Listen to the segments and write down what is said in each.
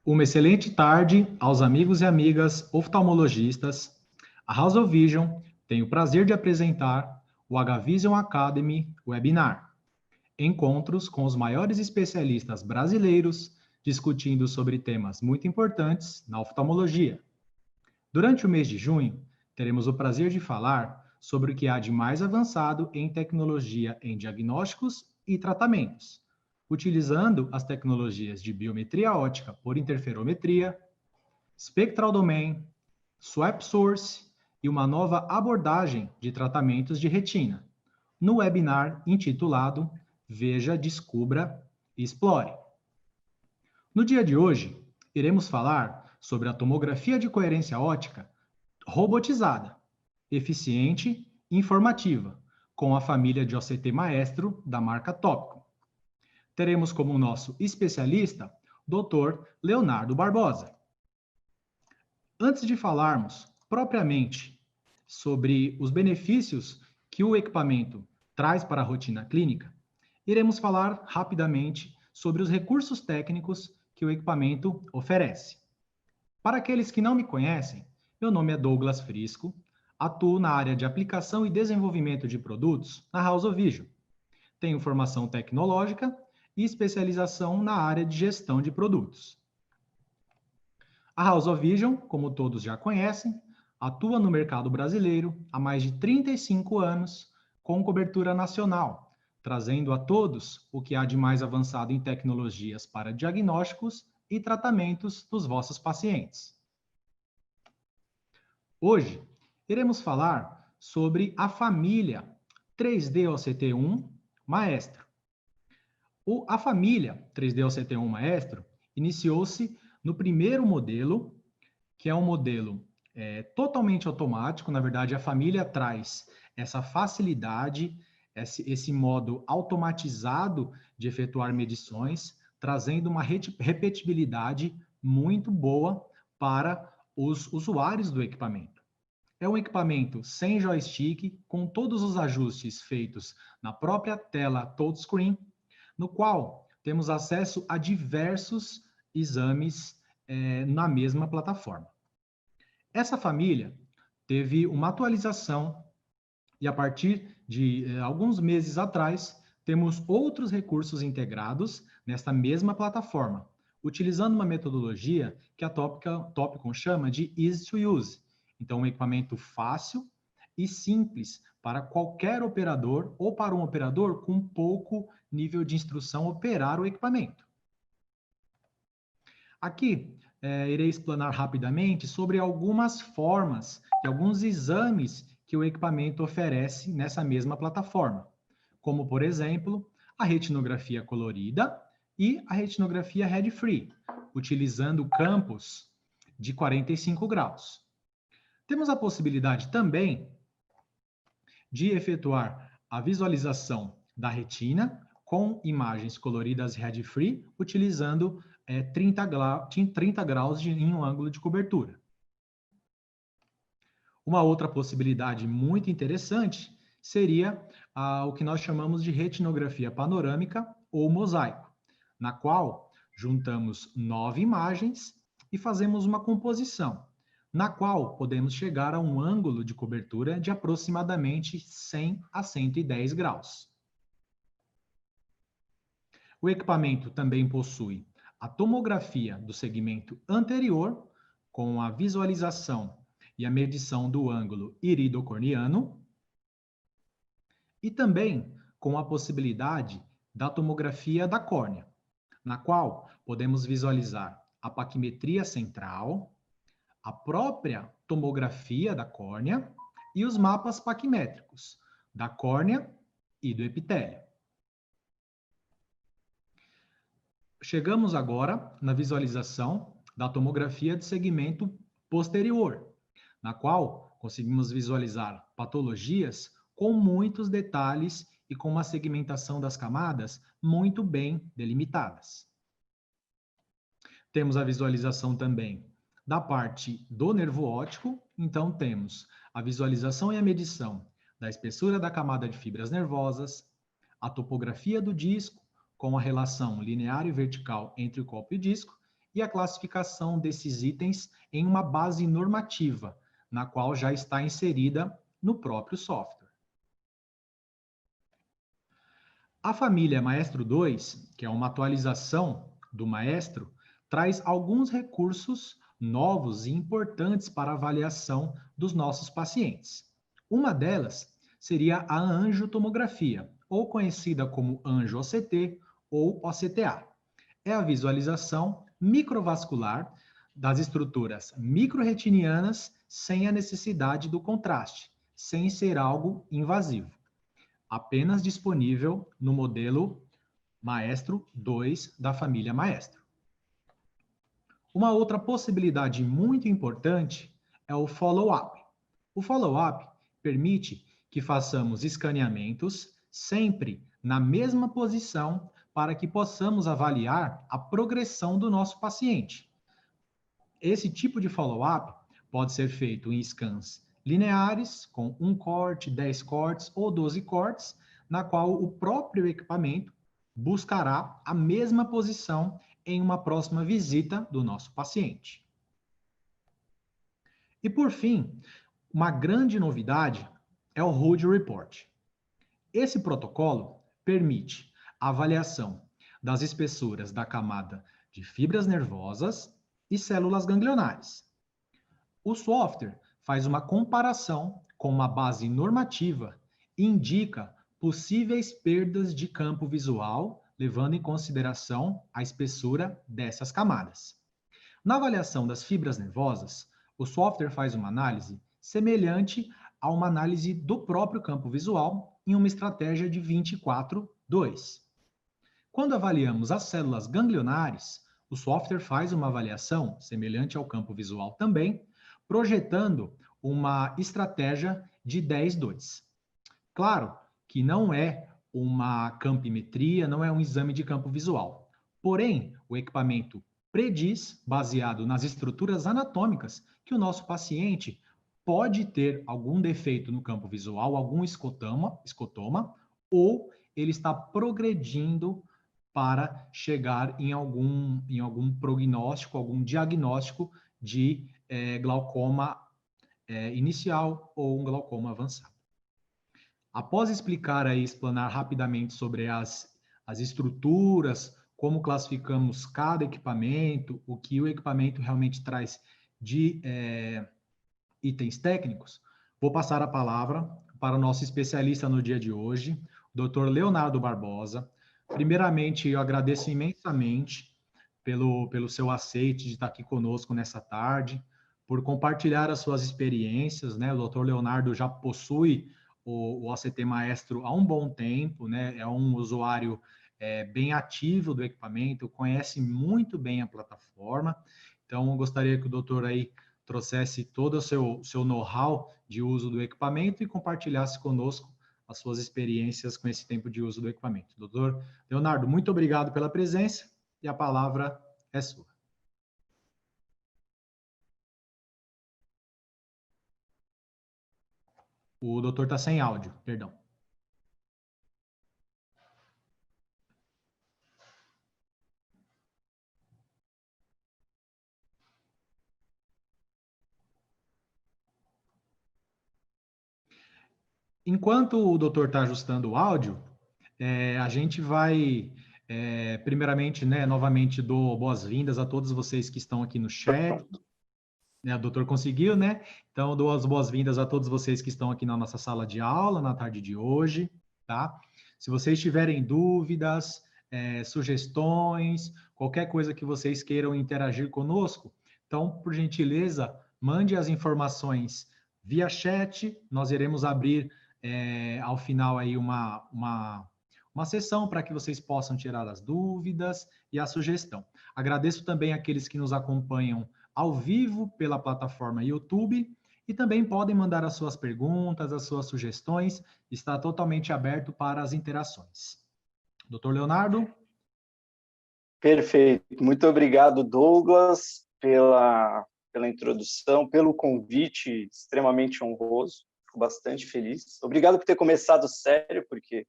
Uma excelente tarde aos amigos e amigas oftalmologistas. A House of Vision tem o prazer de apresentar o H-Vision Academy Webinar. Encontros com os maiores especialistas brasileiros discutindo sobre temas muito importantes na oftalmologia. Durante o mês de junho, teremos o prazer de falar sobre o que há de mais avançado em tecnologia em diagnósticos e tratamentos, utilizando as tecnologias de biometria óptica por interferometria, spectral domain, swap source e uma nova abordagem de tratamentos de retina, no webinar intitulado Veja, Descubra e Explore. No dia de hoje, iremos falar sobre a tomografia de coerência óptica robotizada, eficiente e informativa, com a família de OCT Maestro da marca Topcon. Teremos como nosso especialista o Dr. Leonardo Barbosa. Antes de falarmos propriamente sobre os benefícios que o equipamento traz para a rotina clínica, iremos falar rapidamente sobre os recursos técnicos que o equipamento oferece. Para aqueles que não me conhecem, meu nome é Douglas Frisco, atuo na área de aplicação e desenvolvimento de produtos na House of Vision. Tenho formação tecnológica e especialização na área de gestão de produtos. A House of Vision, como todos já conhecem, atua no mercado brasileiro há mais de 35 anos, com cobertura nacional, trazendo a todos o que há de mais avançado em tecnologias para diagnósticos e tratamentos dos vossos pacientes. Hoje, iremos falar sobre a família 3D OCT1 Maestro. A família 3D OCT1 Maestro iniciou-se no primeiro modelo, que é um modelo totalmente automático. Na verdade, a família traz essa facilidade, esse modo automatizado de efetuar medições, trazendo uma repetibilidade muito boa para os usuários do equipamento. É um equipamento sem joystick, com todos os ajustes feitos na própria tela touchscreen, no qual temos acesso a diversos exames na mesma plataforma. Essa família teve uma atualização e, a partir de alguns meses atrás, temos outros recursos integrados nesta mesma plataforma, utilizando uma metodologia que a Topcon chama de Easy to Use. Então, um equipamento fácil e simples para qualquer operador ou para um operador com pouco nível de instrução operar o equipamento. Aqui, irei explanar rapidamente sobre algumas formas e alguns exames que o equipamento oferece nessa mesma plataforma, como, por exemplo, a retinografia colorida e a retinografia head-free, utilizando campos de 45 graus. Temos a possibilidade também de efetuar a visualização da retina com imagens coloridas head-free, utilizando 30 graus em um ângulo de cobertura. Uma outra possibilidade muito interessante seria o que nós chamamos de retinografia panorâmica ou mosaico, na qual juntamos 9 imagens e fazemos uma composição, na qual podemos chegar a um ângulo de cobertura de aproximadamente 100 a 110 graus. O equipamento também possui a tomografia do segmento anterior, com a visualização e a medição do ângulo iridocorneano, e também com a possibilidade da tomografia da córnea, na qual podemos visualizar a paquimetria central, a própria tomografia da córnea e os mapas paquimétricos da córnea e do epitélio. Chegamos agora na visualização da tomografia de segmento posterior, na qual conseguimos visualizar patologias com muitos detalhes e com uma segmentação das camadas muito bem delimitadas. Temos a visualização também da parte do nervo óptico, então temos a visualização e a medição da espessura da camada de fibras nervosas, a topografia do disco, com a relação linear e vertical entre o copo e o disco, e a classificação desses itens em uma base normativa, na qual já está inserida no próprio software. A família Maestro 2, que é uma atualização do Maestro, traz alguns recursos novos e importantes para a avaliação dos nossos pacientes. Uma delas seria a angiotomografia, ou conhecida como angio-OCT ou OCTA. É a visualização microvascular das estruturas microretinianas sem a necessidade do contraste, sem ser algo invasivo. Apenas disponível no modelo Maestro 2 da família Maestro. Uma outra possibilidade muito importante é o follow-up. O follow-up permite que façamos escaneamentos sempre na mesma posição para que possamos avaliar a progressão do nosso paciente. Esse tipo de follow-up pode ser feito em scans lineares, com 1 corte, 10 cortes ou 12 cortes, na qual o próprio equipamento buscará a mesma posição em uma próxima visita do nosso paciente. E por fim, uma grande novidade é o Hold Report. Esse protocolo permite a avaliação das espessuras da camada de fibras nervosas e células ganglionares. O software faz uma comparação com uma base normativa e indica possíveis perdas de campo visual, levando em consideração a espessura dessas camadas. Na avaliação das fibras nervosas, o software faz uma análise semelhante a uma análise do próprio campo visual em uma estratégia de 24/2. Quando avaliamos as células ganglionares, o software faz uma avaliação semelhante ao campo visual também, projetando uma estratégia de 10/2. Claro que não é uma campimetria, não é um exame de campo visual. Porém, o equipamento prediz, baseado nas estruturas anatômicas, que o nosso paciente pode ter algum defeito no campo visual, algum escotoma, ou ele está progredindo para chegar em algum prognóstico, algum diagnóstico de glaucoma inicial ou um glaucoma avançado. Após explicar e explanar rapidamente sobre as estruturas, como classificamos cada equipamento, o que o equipamento realmente traz de itens técnicos, vou passar a palavra para o nosso especialista no dia de hoje, o Dr. Leonardo Barbosa. Primeiramente, eu agradeço imensamente pelo seu aceite de estar aqui conosco nessa tarde, por compartilhar as suas experiências, né? O Dr. Leonardo já possui o OCT Maestro há um bom tempo, né? É um usuário bem ativo do equipamento, conhece muito bem a plataforma. Então, eu gostaria que o doutor aí trouxesse todo o seu know-how de uso do equipamento e compartilhasse conosco as suas experiências com esse tempo de uso do equipamento. Doutor Leonardo, muito obrigado pela presença e a palavra é sua. O doutor está sem áudio, perdão. Enquanto o doutor está ajustando o áudio, a gente vai, primeiramente, né, novamente dou boas-vindas a todos vocês que estão aqui no chat. O doutor conseguiu, né? Então, dou as boas-vindas a todos vocês que estão aqui na nossa sala de aula na tarde de hoje, tá? Se vocês tiverem dúvidas, sugestões, qualquer coisa que vocês queiram interagir conosco, então, por gentileza, mande as informações via chat, nós iremos abrir ao final aí uma sessão para que vocês possam tirar as dúvidas e a sugestão. Agradeço também àqueles que nos acompanham ao vivo pela plataforma YouTube e também podem mandar as suas perguntas, as suas sugestões, está totalmente aberto para as interações. Dr. Leonardo? Perfeito. Muito obrigado, Douglas, pela introdução, pelo convite extremamente honroso. Fico bastante feliz. Obrigado por ter começado sério, porque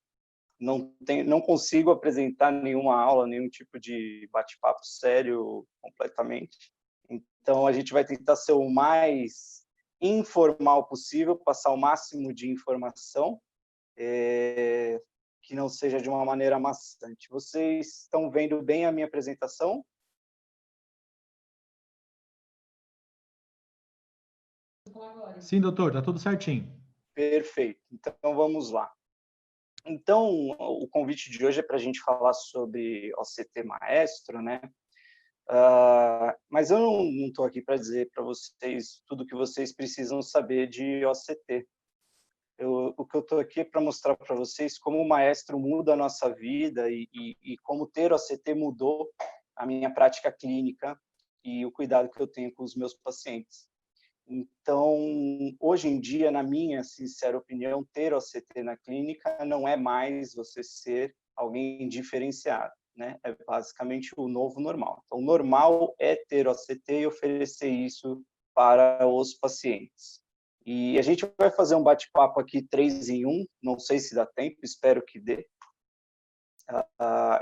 não consigo apresentar nenhuma aula, nenhum tipo de bate-papo sério completamente. Então, a gente vai tentar ser o mais informal possível, passar o máximo de informação, que não seja de uma maneira maçante. Vocês estão vendo bem a minha apresentação? Sim, doutor, tá tudo certinho. Perfeito. Então, vamos lá. Então, o convite de hoje é para a gente falar sobre OCT Maestro, né? Mas eu não estou aqui para dizer para vocês tudo o que vocês precisam saber de OCT. O que eu estou aqui é para mostrar para vocês como o Maestro muda a nossa vida e como ter OCT mudou a minha prática clínica e o cuidado que eu tenho com os meus pacientes. Então, hoje em dia, na minha sincera opinião, ter OCT na clínica não é mais você ser alguém diferenciado, né? É basicamente o novo normal. Então, o normal é ter OCT e oferecer isso para os pacientes. E a gente vai fazer um bate-papo aqui 3 em 1, não sei se dá tempo, espero que dê.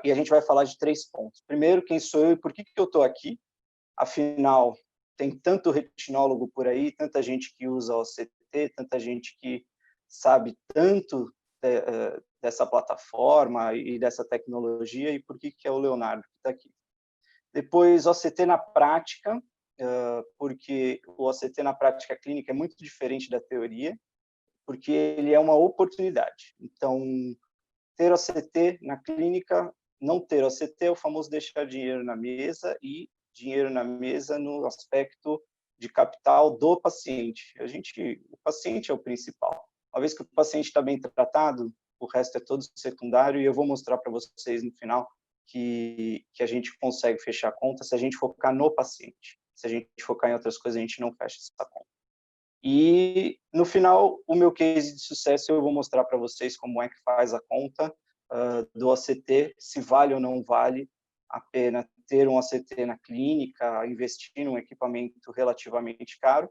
E a gente vai falar de 3 pontos. Primeiro, quem sou eu e por que eu estou aqui? Afinal, tem tanto retinólogo por aí, tanta gente que usa OCT, tanta gente que sabe tanto dessa plataforma e dessa tecnologia, e por que é o Leonardo que está aqui. Depois, OCT na prática, porque o OCT na prática clínica é muito diferente da teoria, porque ele é uma oportunidade. Então, ter OCT na clínica, não ter OCT é o famoso deixar dinheiro na mesa, e dinheiro na mesa no aspecto de capital do paciente. O paciente é o principal. Uma vez que o paciente está bem tratado, o resto é todo secundário, e eu vou mostrar para vocês no final que a gente consegue fechar a conta se a gente focar no paciente. Se a gente focar em outras coisas, a gente não fecha essa conta. E, no final, o meu case de sucesso eu vou mostrar para vocês como é que faz a conta do OCT, se vale ou não vale a pena ter um OCT na clínica, investir num equipamento relativamente caro,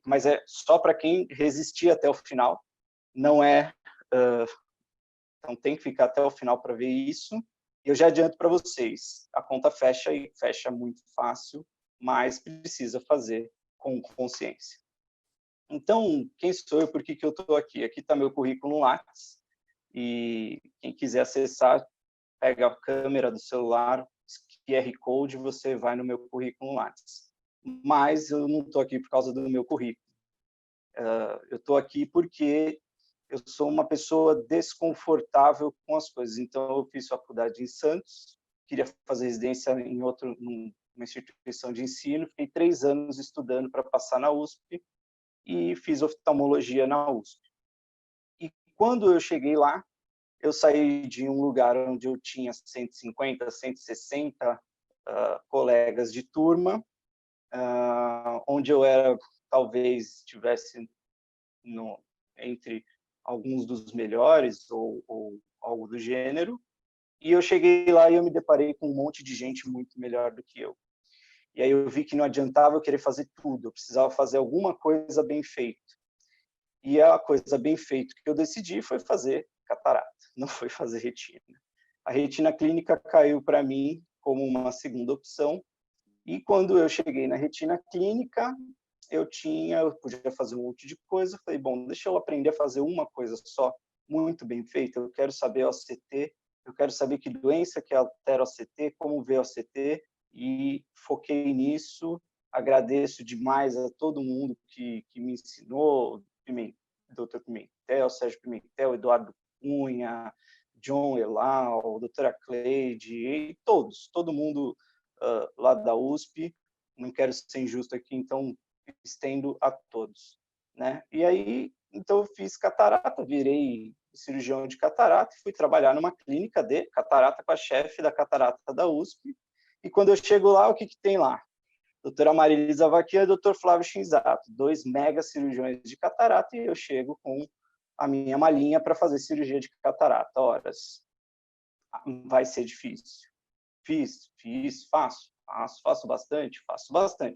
mas é só para quem resistir até o final, não é... então, tem que ficar até o final para ver isso. E eu já adianto para vocês, a conta fecha e fecha muito fácil, mas precisa fazer com consciência. Então, quem sou eu, por que eu estou aqui? Aqui está meu currículo Lattes, e quem quiser acessar, pega a câmera do celular, QR Code, você vai no meu currículo Lattes. Mas eu não estou aqui por causa do meu currículo. Eu estou aqui porque eu sou uma pessoa desconfortável com as coisas. Então, eu fiz faculdade em Santos, queria fazer residência em numa instituição de ensino, fiquei 3 anos estudando para passar na USP, e fiz oftalmologia na USP. E quando eu cheguei lá, eu saí de um lugar onde eu tinha 150, 160 colegas de turma, onde eu talvez estivesse entre alguns dos melhores ou algo do gênero, e eu cheguei lá e eu me deparei com um monte de gente muito melhor do que eu. E aí eu vi que não adiantava eu querer fazer tudo, eu precisava fazer alguma coisa bem feita. E a coisa bem feita que eu decidi foi fazer catarata, não foi fazer retina. A retina clínica caiu para mim como uma segunda opção, e quando eu cheguei na retina clínica, eu podia fazer um monte de coisa, falei, bom, deixa eu aprender a fazer uma coisa só, muito bem feita, eu quero saber OCT, eu quero saber que doença que altera OCT, como ver OCT, e foquei nisso. Agradeço demais a todo mundo que me ensinou, Dr. Pimentel, Sérgio Pimentel, Eduardo Cunha, John Elal, doutora Cleide, e todo mundo lá da USP. Não quero ser injusto aqui, então estendo a todos, né? E aí, então eu fiz catarata, virei cirurgião de catarata e fui trabalhar numa clínica de catarata com a chefe da catarata da USP. E quando eu chego lá, o que tem lá? Doutora Marilisa Vaquia e doutor Flávio Shinzato, 2 mega cirurgiões de catarata, e eu chego com a minha malinha para fazer cirurgia de catarata. Horas. Vai ser difícil. Faço bastante,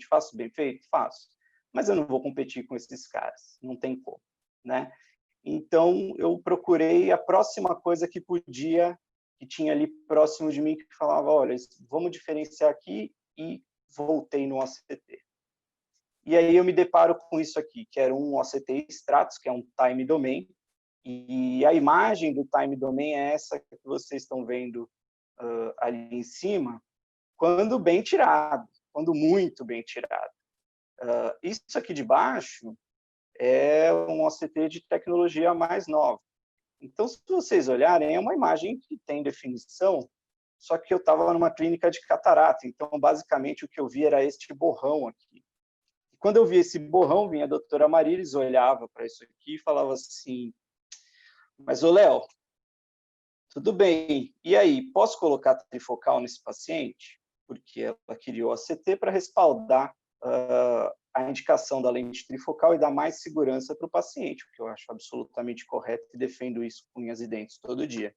faço bem feito, faço. Mas eu não vou competir com esses caras, não tem como, né? Então, eu procurei a próxima coisa que tinha ali próximo de mim, que falava, olha, vamos diferenciar aqui, e voltei no OCT. E aí eu me deparo com isso aqui, que era um OCT Stratus, que é um time domain, e a imagem do time domain é essa que vocês estão vendo ali em cima, quando bem tirado, quando muito bem tirado. Isso aqui de baixo é um OCT de tecnologia mais nova. Então, se vocês olharem, é uma imagem que tem definição, só que eu estava numa clínica de catarata, então, basicamente, o que eu vi era este borrão aqui. E quando eu vi esse borrão, vinha a doutora Marilis, olhava para isso aqui e falava assim, mas, ô, Léo, tudo bem, e aí, posso colocar trifocal nesse paciente? Porque ela queria o ACT para respaldar a indicação da lente trifocal e dar mais segurança para o paciente, o que eu acho absolutamente correto e defendo isso com unhas e dentes todo dia.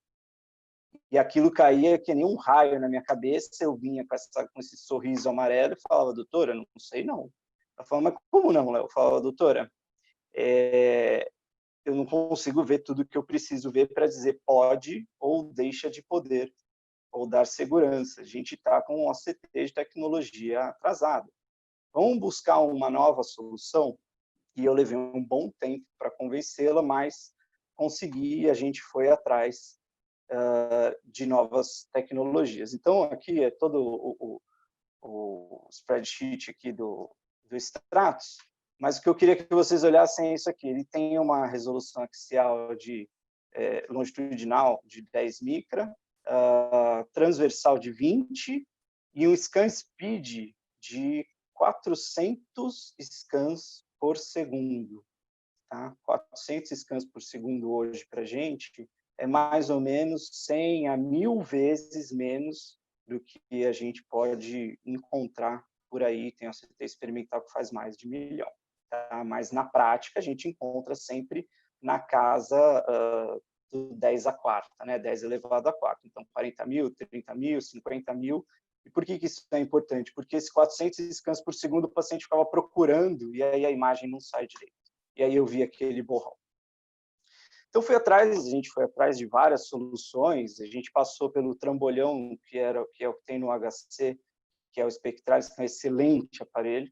E aquilo caía que nem um raio na minha cabeça, eu vinha com esse sorriso amarelo e falava, doutora, não sei não. Ela falava, mas como não, Léo? Eu falava, doutora, eu não consigo ver tudo que eu preciso ver para dizer pode ou deixa de poder, ou dar segurança. A gente está com um OCT de tecnologia atrasado. Vamos buscar uma nova solução? E eu levei um bom tempo para convencê-la, mas consegui e a gente foi atrás de novas tecnologias. Então, aqui é todo o spreadsheet aqui do Stratus, mas o que eu queria que vocês olhassem é isso aqui. Ele tem uma resolução axial longitudinal de 10 micra, transversal de 20 e um scan speed de 400 scans por segundo. Tá? 400 scans por segundo hoje para a gente é mais ou menos 100 a 1000 vezes menos do que a gente pode encontrar por aí. Tem OCT experimental que faz mais de 1 milhão. Tá? Mas, na prática, a gente encontra sempre na casa do 10 a quarta, né? 10 elevado a quarta. Então, 40 mil, 30 mil, 50 mil. E por que isso é importante? Porque esses 400 scans por segundo o paciente ficava procurando e aí a imagem não sai direito. E aí eu vi aquele borrão. Então, a gente foi atrás de várias soluções, a gente passou pelo trambolhão, que é o que tem no HC, que é o Spectralis, que é um excelente aparelho,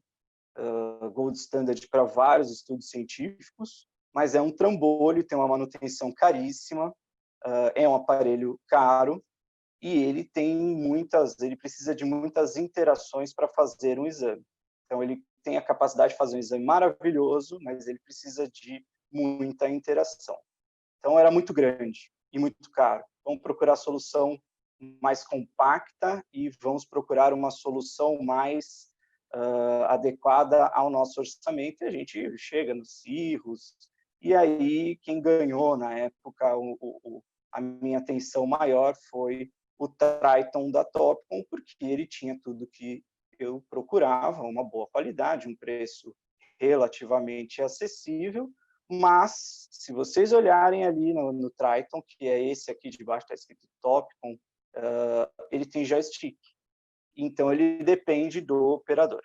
gold standard para vários estudos científicos, mas é um trambolho, tem uma manutenção caríssima, é um aparelho caro, e ele precisa de muitas interações para fazer um exame. Então, ele tem a capacidade de fazer um exame maravilhoso, mas ele precisa de muita interação. Então, era muito grande e muito caro. Vamos procurar a solução mais compacta e vamos procurar uma solução mais adequada ao nosso orçamento. E a gente chega nos Cirrus, e aí quem ganhou na época a minha atenção maior foi o Triton da Topcon, porque ele tinha tudo que eu procurava, uma boa qualidade, um preço relativamente acessível, mas se vocês olharem ali no Triton, que é esse aqui de baixo, está escrito Topcon, ele tem joystick, então ele depende do operador.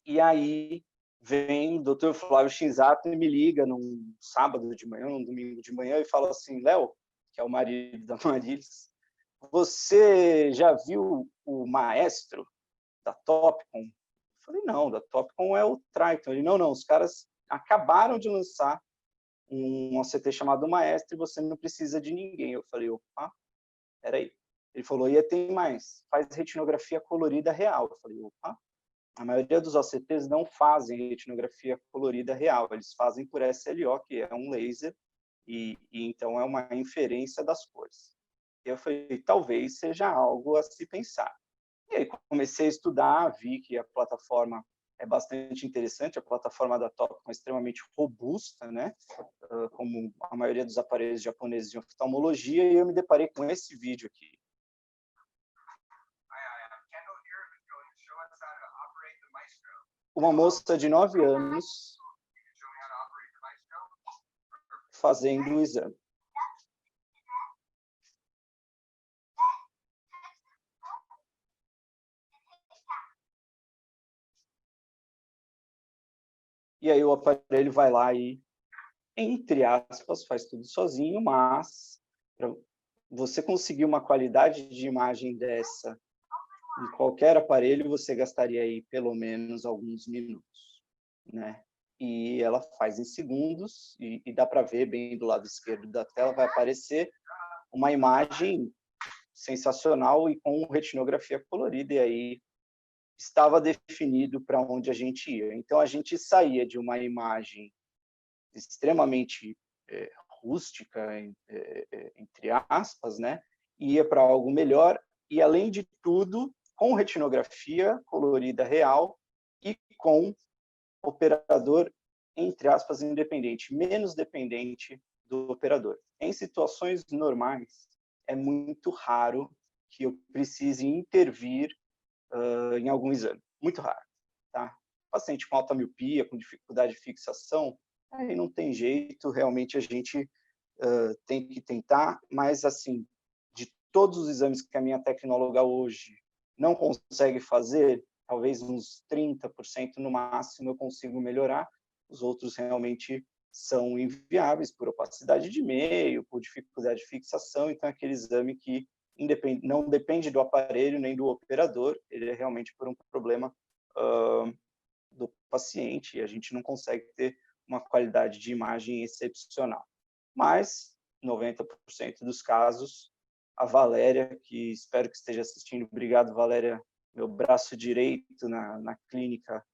E aí vem o Dr. Flávio Shinzato e me liga num sábado de manhã, num domingo de manhã, e fala assim, Léo, que é o marido da Marilis, você já viu o maestro da Topcon? Eu falei, não, da Topcon é o Triton. Ele, não, os caras acabaram de lançar um OCT chamado Maestro e você não precisa de ninguém. Eu falei, opa, peraí. Ele falou, e tem mais, faz retinografia colorida real. Eu falei, opa, a maioria dos OCTs não fazem retinografia colorida real, eles fazem por SLO, que é um laser, e então é uma inferência das cores. Eu falei, talvez seja algo a se pensar. E aí comecei a estudar, vi que a plataforma é bastante interessante, a plataforma da Topcon é extremamente robusta, né? Como a maioria dos aparelhos japoneses de oftalmologia, e eu me deparei com esse vídeo aqui. Uma moça de 9 anos fazendo o exame. E aí o aparelho vai lá e entre aspas, faz tudo sozinho, mas para você conseguir uma qualidade de imagem dessa em qualquer aparelho, você gastaria aí pelo menos alguns minutos, né? E ela faz em segundos, e dá para ver bem do lado esquerdo da tela, vai aparecer uma imagem sensacional e com retinografia colorida, e aí estava definido para onde a gente ia. Então, a gente saía de uma imagem extremamente rústica, entre aspas, né? Ia para algo melhor, e, além de tudo, com retinografia colorida real e com operador, entre aspas, independente, menos dependente do operador. Em situações normais, é muito raro que eu precise intervir em algum exame. Muito raro. Tá? Paciente com alta miopia, com dificuldade de fixação, aí não tem jeito, realmente a gente tem que tentar, mas, assim, de todos os exames que a minha tecnóloga hoje não consegue fazer, talvez uns 30% no máximo eu consigo melhorar, os outros realmente são inviáveis por opacidade de meio, por dificuldade de fixação, então é aquele exame que não depende do aparelho nem do operador, ele é realmente por um problema do paciente, e a gente não consegue ter uma qualidade de imagem excepcional. Mas, 90% dos casos, a Valéria, que espero que esteja assistindo, obrigado, Valéria, meu braço direito na clínica,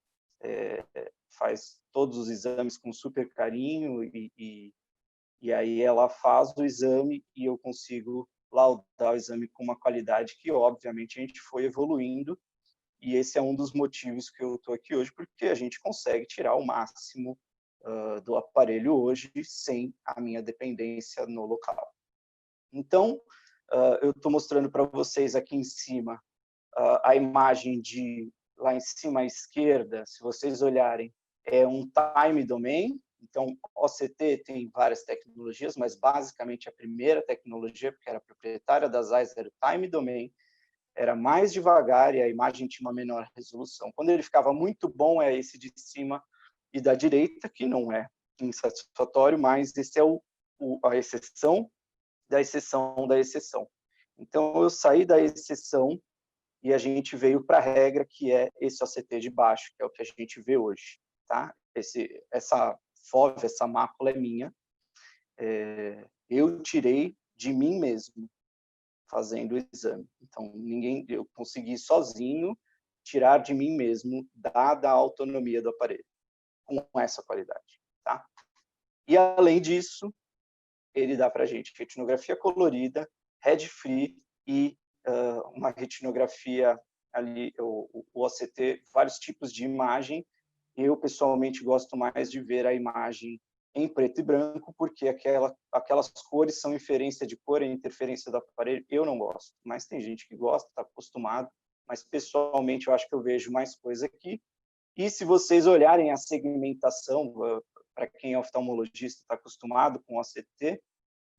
faz todos os exames com super carinho, e aí ela faz o exame e eu consigo laudar o exame com uma qualidade que, obviamente, a gente foi evoluindo, e esse é um dos motivos que eu estou aqui hoje, porque a gente consegue tirar o máximo do aparelho hoje sem a minha dependência no local. Então, eu estou mostrando para vocês aqui em cima a imagem de lá em cima à esquerda, se vocês olharem, é um time domain. Então, OCT tem várias tecnologias, mas basicamente a primeira tecnologia, porque era proprietária das AIS, era o time domain, era mais devagar e a imagem tinha uma menor resolução. Quando ele ficava muito bom, é esse de cima e da direita, que não é insatisfatório, mas esse é a exceção da exceção da exceção. Então, eu saí da exceção e a gente veio para a regra, que é esse OCT de baixo, que é o que a gente vê hoje. Tá? Essa FOV, essa mácula é minha. Eu tirei de mim mesmo, fazendo o exame. Então, eu consegui sozinho tirar de mim mesmo, dada a autonomia do aparelho, com essa qualidade. Tá? E, além disso, ele dá para a gente retinografia colorida, head-free e uma retinografia ali, o OCT, vários tipos de imagem. Eu, pessoalmente, gosto mais de ver a imagem em preto e branco, porque aquelas cores são inferência de cor e interferência do aparelho. Eu não gosto, mas tem gente que gosta, está acostumado, mas, pessoalmente, eu acho que eu vejo mais coisa aqui. E, se vocês olharem a segmentação, para quem é oftalmologista está acostumado com OCT,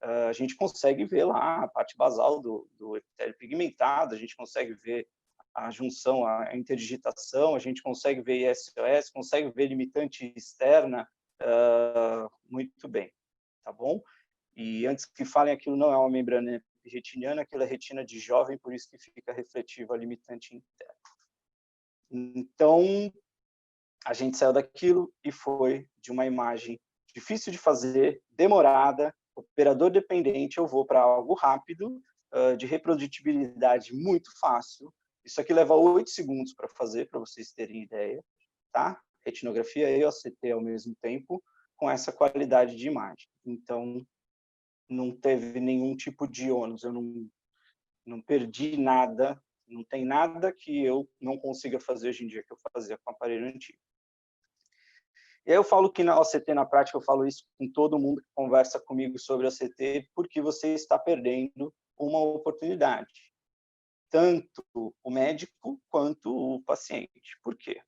a gente consegue ver lá a parte basal do epitélio pigmentado, a gente consegue ver a junção, a interdigitação, a gente consegue ver ISOS, consegue ver limitante externa muito bem, tá bom? E, antes que falem, aquilo não é uma membrana retiniana, aquilo é retina de jovem, por isso que fica refletivo a limitante interna. Então, a gente saiu daquilo e foi de uma imagem difícil de fazer, demorada, operador dependente, eu vou para algo rápido, de reprodutibilidade muito fácil. Isso aqui leva 8 segundos para fazer, para vocês terem ideia, tá? Retinografia e OCT ao mesmo tempo, com essa qualidade de imagem. Então, não teve nenhum tipo de ônus, eu não perdi nada, não tem nada que eu não consiga fazer hoje em dia que eu fazia com o aparelho antigo. E aí eu falo que na OCT, na prática, eu falo isso com todo mundo que conversa comigo sobre OCT, porque você está perdendo uma oportunidade, tanto o médico quanto o paciente. Por quê?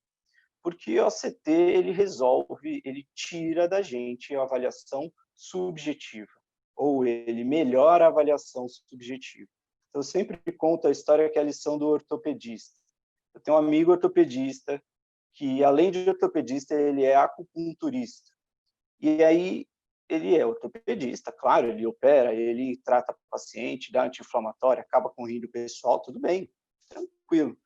Porque o OCT, ele resolve, ele tira da gente a avaliação subjetiva, ou ele melhora a avaliação subjetiva. Então, eu sempre conto a história que é a lição do ortopedista. Eu tenho um amigo ortopedista que, além de ortopedista, ele é acupunturista. E aí ele é ortopedista, claro, ele opera, ele trata o paciente, dá anti-inflamatório, acaba com o rim do pessoal, tudo bem, tranquilo.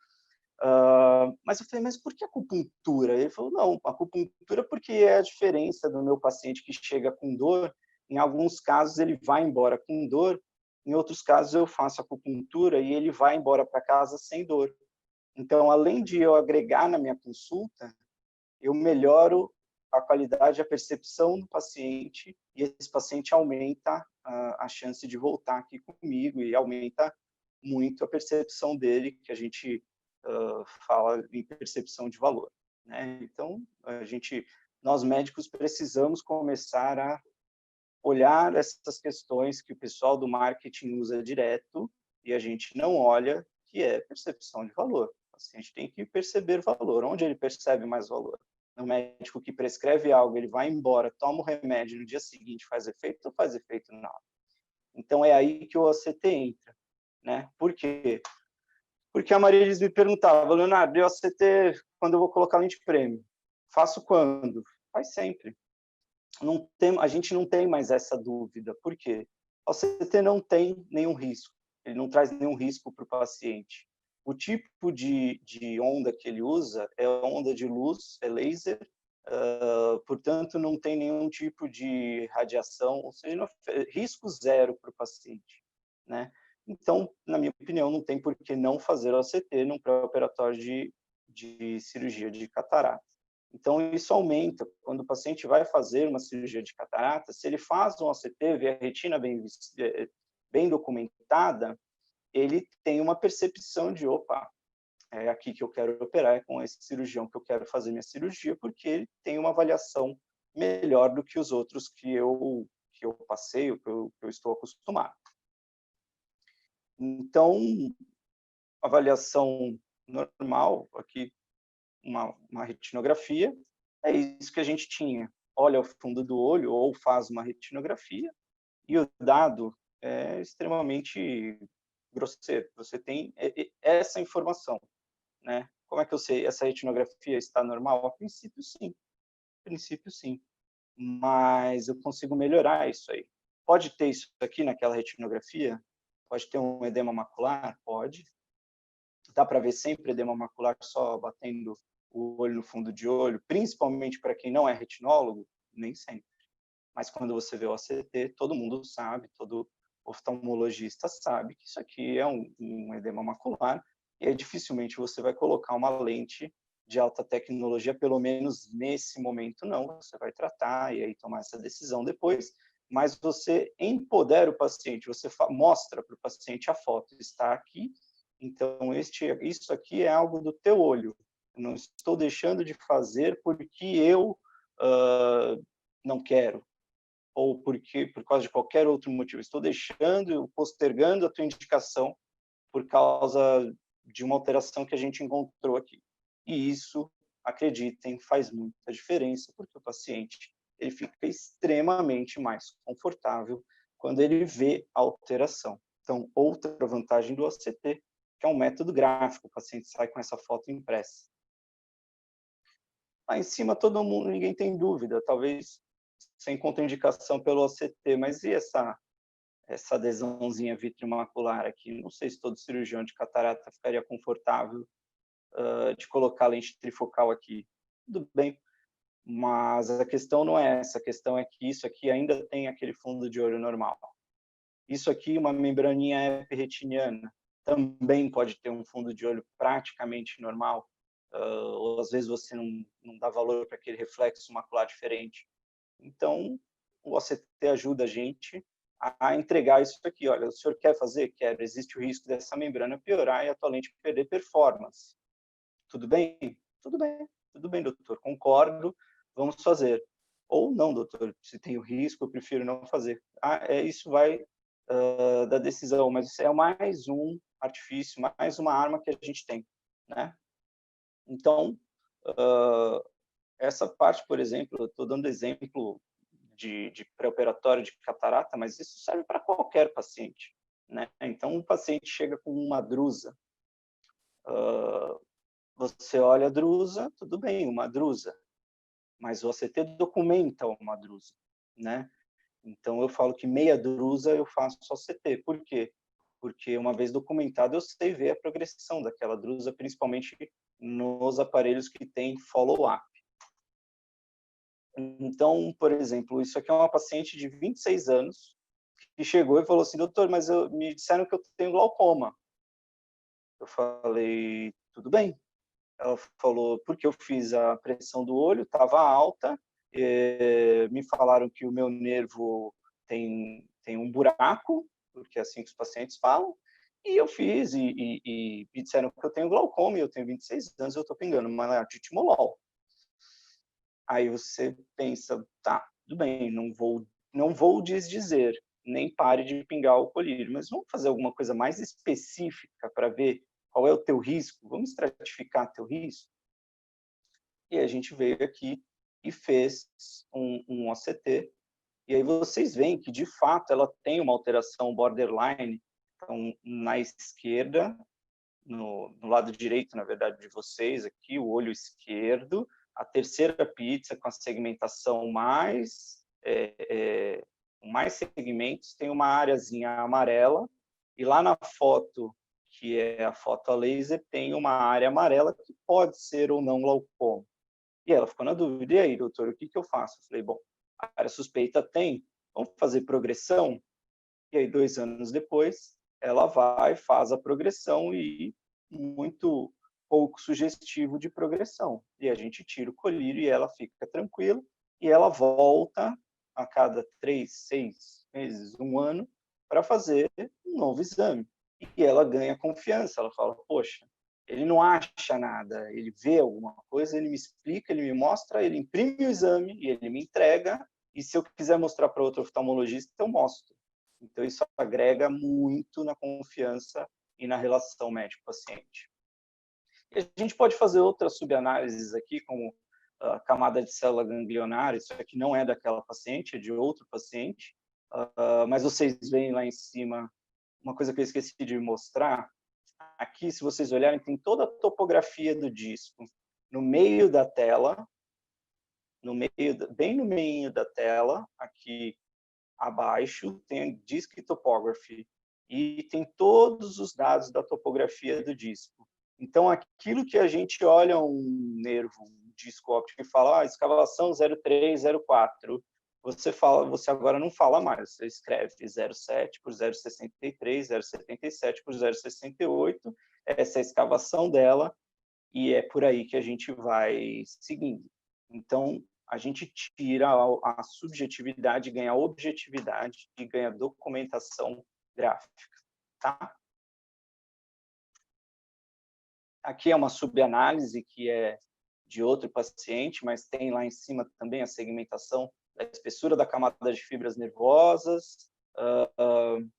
Mas eu falei, mas por que acupuntura? Ele falou, não, acupuntura porque é a diferença do meu paciente que chega com dor. Em alguns casos ele vai embora com dor, em outros casos eu faço acupuntura e ele vai embora para casa sem dor. Então, além de eu agregar na minha consulta, eu melhoro a qualidade, a percepção do paciente e esse paciente aumenta a chance de voltar aqui comigo e aumenta muito a percepção dele, que a gente fala em percepção de valor, né? Então, nós médicos precisamos começar a olhar essas questões que o pessoal do marketing usa direto e a gente não olha, que é percepção de valor. O paciente tem que perceber valor. Onde ele percebe mais valor? No médico que prescreve algo, ele vai embora, toma o remédio, no dia seguinte faz efeito ou faz efeito não? Então, é aí que o OCT entra, né? Por quê? Porque a Maria Elis me perguntava, Leonardo, e OCT, quando eu vou colocar lente prêmio? Faço quando? Faz sempre. A gente não tem mais essa dúvida. Por quê? O OCT não tem nenhum risco. Ele não traz nenhum risco para o paciente. O tipo de onda que ele usa é onda de luz, é laser, portanto, não tem nenhum tipo de radiação, ou seja, risco zero para o paciente, né? Então, na minha opinião, não tem por que não fazer OCT num pré-operatório de cirurgia de catarata. Então, isso aumenta. Quando o paciente vai fazer uma cirurgia de catarata, se ele faz um OCT, vê a retina bem documentada, ele tem uma percepção de, opa, é aqui que eu quero operar, é com esse cirurgião que eu quero fazer minha cirurgia, porque ele tem uma avaliação melhor do que os outros que eu passei, que eu estou acostumado. Então, avaliação normal, aqui uma retinografia, é isso que a gente tinha. Olha o fundo do olho ou faz uma retinografia e o dado é extremamente grosseiro. Você tem essa informação, né? Como é que eu sei? Essa retinografia está normal? A princípio, sim. A princípio, sim. Mas eu consigo melhorar isso aí. Pode ter isso aqui naquela retinografia? Pode ter um edema macular? Pode. Dá para ver sempre edema macular só batendo o olho no fundo de olho, principalmente para quem não é retinólogo? Nem sempre. Mas quando você vê o OCT, todo mundo sabe, todo oftalmologista sabe que isso aqui é um edema macular e aí dificilmente você vai colocar uma lente de alta tecnologia, pelo menos nesse momento não. Você vai tratar e aí tomar essa decisão depois, mas você empodera o paciente, você mostra para o paciente a foto, está aqui, então isso aqui é algo do teu olho. Eu não estou deixando de fazer porque eu não quero, ou por causa de qualquer outro motivo. Estou postergando a tua indicação por causa de uma alteração que a gente encontrou aqui. E isso, acreditem, faz muita diferença, porque o paciente ele fica extremamente mais confortável quando ele vê a alteração. Então, outra vantagem do OCT, que é um método gráfico, o paciente sai com essa foto impressa. Lá em cima, todo mundo, ninguém tem dúvida, talvez sem contraindicação pelo OCT, mas e essa adesãozinha vitreomacular aqui? Não sei se todo cirurgião de catarata ficaria confortável de colocar lente trifocal aqui. Tudo bem, mas a questão não é essa, a questão é que isso aqui ainda tem aquele fundo de olho normal. Isso aqui, uma membraninha epirretiniana, também pode ter um fundo de olho praticamente normal, ou às vezes você não dá valor para aquele reflexo macular diferente. Então, o OCT ajuda a gente a entregar isso aqui. Olha, o senhor quer fazer? Quero. Existe o risco dessa membrana piorar e a tua lente perder performance. Tudo bem? Tudo bem, doutor. Concordo, vamos fazer. Ou não, doutor, se tem o risco, eu prefiro não fazer. Isso vai da decisão, mas isso é mais um artifício, mais uma arma que a gente tem, né? Então, essa parte, por exemplo, eu estou dando exemplo de pré-operatório de catarata, mas isso serve para qualquer paciente, né? Então, um paciente chega com uma drusa, você olha a drusa, tudo bem, uma drusa, mas o OCT documenta uma drusa, né? Então, eu falo que meia drusa eu faço só CT. Por quê? Porque, uma vez documentado, eu sei ver a progressão daquela drusa, principalmente nos aparelhos que têm follow-up. Então, por exemplo, isso aqui é uma paciente de 26 anos, que chegou e falou assim: doutor, mas me disseram que eu tenho glaucoma. Eu falei: tudo bem. Ela falou: porque eu fiz a pressão do olho, estava alta, me falaram que o meu nervo tem um buraco, porque é assim que os pacientes falam, e eu fiz, e me disseram que eu tenho glaucoma, e eu tenho 26 anos, eu estou pingando uma ditimolol. Aí você pensa, tá, tudo bem, não vou desdizer, nem pare de pingar o colírio, mas vamos fazer alguma coisa mais específica para ver qual é o teu risco? Vamos estratificar teu risco? E a gente veio aqui e fez um OCT, e aí vocês veem que, de fato, ela tem uma alteração borderline. Então, na esquerda, no lado direito, na verdade, de vocês, aqui, o olho esquerdo, a terceira pizza com a segmentação mais segmentos, tem uma areazinha amarela, e lá na foto, que é a foto a laser, tem uma área amarela que pode ser ou não glaucoma. E ela ficou na dúvida: e aí, doutor, o que eu faço? Eu falei: bom, a área suspeita tem, vamos fazer progressão? E aí, 2 anos depois, ela vai, faz a progressão, e muito pouco sugestivo de progressão. E a gente tira o colírio e ela fica tranquila, e ela volta a cada 3, 6 meses, 1 ano, para fazer um novo exame. E ela ganha confiança, ela fala: poxa, ele não acha nada, ele vê alguma coisa, ele me explica, ele me mostra, ele imprime o exame e ele me entrega, e se eu quiser mostrar para outro oftalmologista, eu mostro. Então, isso agrega muito na confiança e na relação médico-paciente. E a gente pode fazer outras subanálises aqui, como a camada de célula ganglionar. Isso aqui não é daquela paciente, é de outro paciente, mas vocês veem lá em cima uma coisa que eu esqueci de mostrar. Aqui, se vocês olharem, tem toda a topografia do disco. No meio da tela, bem no meio da tela, aqui abaixo, tem a Disc Topography, e tem todos os dados da topografia do disco. Então, aquilo que a gente olha um nervo, um disco óptico, e fala: escavação 0304, você agora não fala mais, você escreve 07 por 063, 077 por 068, essa é a escavação dela, e é por aí que a gente vai seguindo. Então, a gente tira a subjetividade, ganha objetividade e ganha documentação gráfica, tá? Aqui é uma subanálise que é de outro paciente, mas tem lá em cima também a segmentação da espessura da camada de fibras nervosas.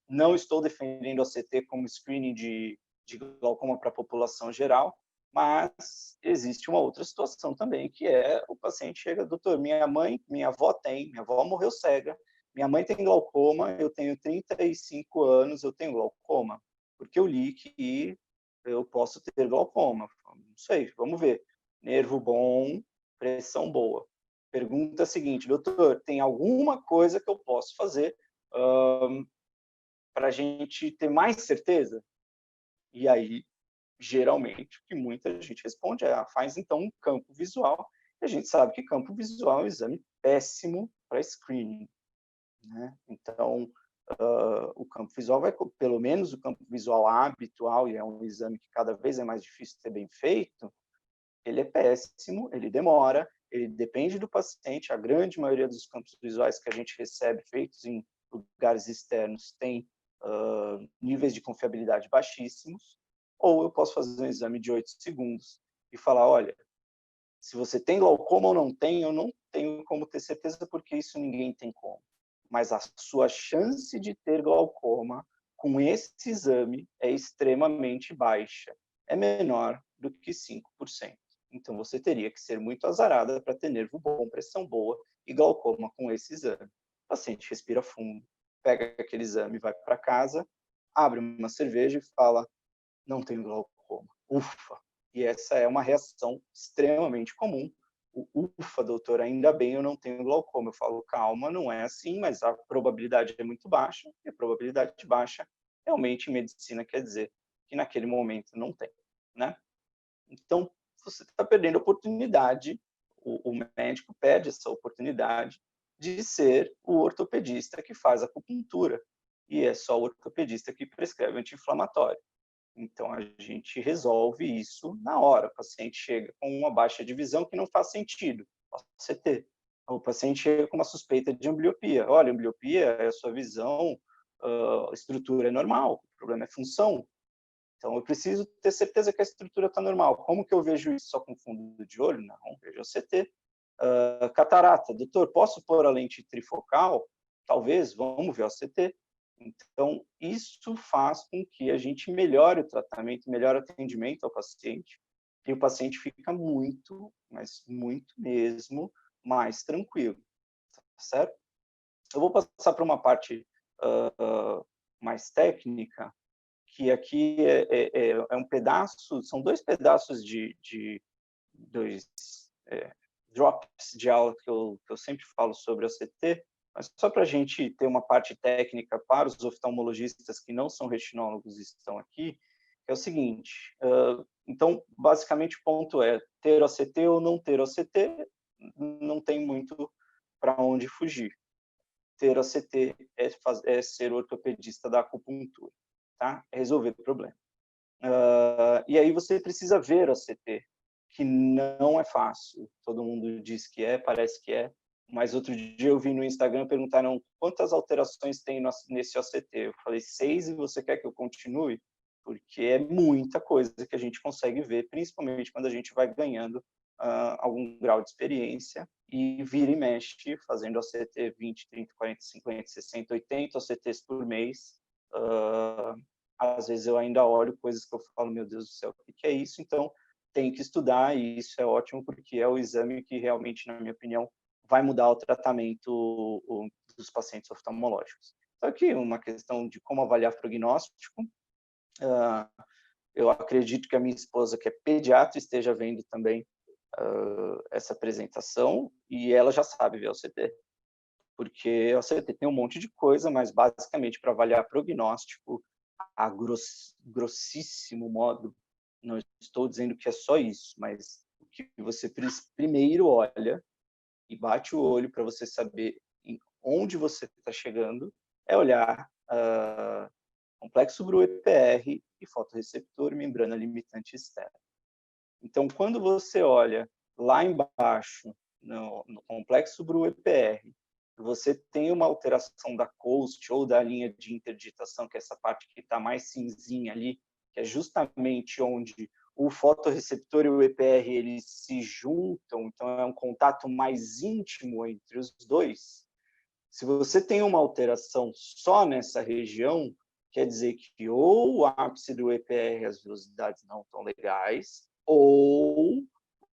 Não estou defendendo o ACT como screening de glaucoma para a população geral, mas existe uma outra situação também, que é o paciente chega: doutor, minha avó morreu cega, minha mãe tem glaucoma, eu tenho 35 anos, eu tenho glaucoma, porque eu li que eu posso ter glaucoma. Não sei, vamos ver. Nervo bom, pressão boa. Pergunta seguinte: doutor, tem alguma coisa que eu posso fazer para a gente ter mais certeza? E aí, geralmente, o que muita gente responde é: faz então um campo visual. E a gente sabe que campo visual é um exame péssimo para screening, né? Então, o campo visual pelo menos o campo visual habitual, e é um exame que cada vez é mais difícil de ser bem feito, ele é péssimo, ele demora, ele depende do paciente. A grande maioria dos campos visuais que a gente recebe feitos em lugares externos tem níveis de confiabilidade baixíssimos. Ou eu posso fazer um exame de 8 segundos e falar: olha, se você tem glaucoma ou não tem, eu não tenho como ter certeza, porque isso ninguém tem como. Mas a sua chance de ter glaucoma com esse exame é extremamente baixa. É menor do que 5%. Então, você teria que ser muito azarada para ter nervo bom, pressão boa e glaucoma com esse exame. O paciente respira fundo, pega aquele exame, vai para casa, abre uma cerveja e fala: não tenho glaucoma. Ufa! E essa é uma reação extremamente comum Ufa, doutor, ainda bem eu não tenho glaucoma. Eu falo, calma, não é assim, mas a probabilidade é muito baixa, e a probabilidade baixa, realmente, em medicina, quer dizer que naquele momento não tem, né? Então, você está perdendo a oportunidade, o médico perde essa oportunidade de ser o ortopedista que faz acupuntura, e é só o ortopedista que prescreve anti-inflamatório. Então, a gente resolve isso na hora. O paciente chega com uma baixa de visão que não faz sentido, OCT. O paciente chega com uma suspeita de ambliopia. Olha, ambliopia é a sua visão, a estrutura é normal, o problema é função. Então, eu preciso ter certeza que a estrutura está normal. Como que eu vejo isso só com fundo de olho? Não, vejo OCT. Catarata, doutor, posso pôr a lente trifocal? Talvez, vamos ver OCT. Então, isso faz com que a gente melhore o tratamento, melhore o atendimento ao paciente, e o paciente fica muito, mas muito mesmo, mais tranquilo, certo? Eu vou passar para uma parte mais técnica, que aqui é um pedaço, são dois pedaços dois drops de aula que eu sempre falo sobre a CT, mas só para a gente ter uma parte técnica para os oftalmologistas que não são retinólogos e estão aqui, é o seguinte, então, basicamente, o ponto é ter OCT ou não ter OCT, não tem muito para onde fugir. Ter OCT é ser ortopedista da acupuntura, tá? É resolver o problema. E aí você precisa ver OCT, que não é fácil. Todo mundo diz que é, parece que é, mas outro dia eu vi no Instagram, perguntaram quantas alterações tem nesse OCT. Eu falei 6 e você quer que eu continue? Porque é muita coisa que a gente consegue ver, principalmente quando a gente vai ganhando algum grau de experiência e vira e mexe, fazendo OCT 20, 30, 40, 50, 60, 80 OCTs por mês. Às vezes eu ainda olho coisas que eu falo, meu Deus do céu, o que é isso? Então, tem que estudar, e isso é ótimo, porque é o exame que realmente, na minha opinião, vai mudar o tratamento dos pacientes oftalmológicos. Então, aqui, uma questão de como avaliar prognóstico. Eu acredito que a minha esposa, que é pediatra, esteja vendo também essa apresentação, e ela já sabe ver o CT, porque o CT tem um monte de coisa, mas basicamente para avaliar prognóstico, a grossíssimo modo, não estou dizendo que é só isso, mas o que você primeiro olha e bate o olho para você saber onde você está chegando é olhar complexo Bru-EPR e fotorreceptor membrana limitante externa. Então, quando você olha lá embaixo, no complexo Bru-EPR, você tem uma alteração da coast ou da linha de interdigitação, que é essa parte que está mais cinzinha ali, que é justamente onde o fotorreceptor e o EPR eles se juntam, então é um contato mais íntimo entre os dois. Se você tem uma alteração só nessa região, quer dizer que ou o ápice do EPR as velocidades não estão legais, ou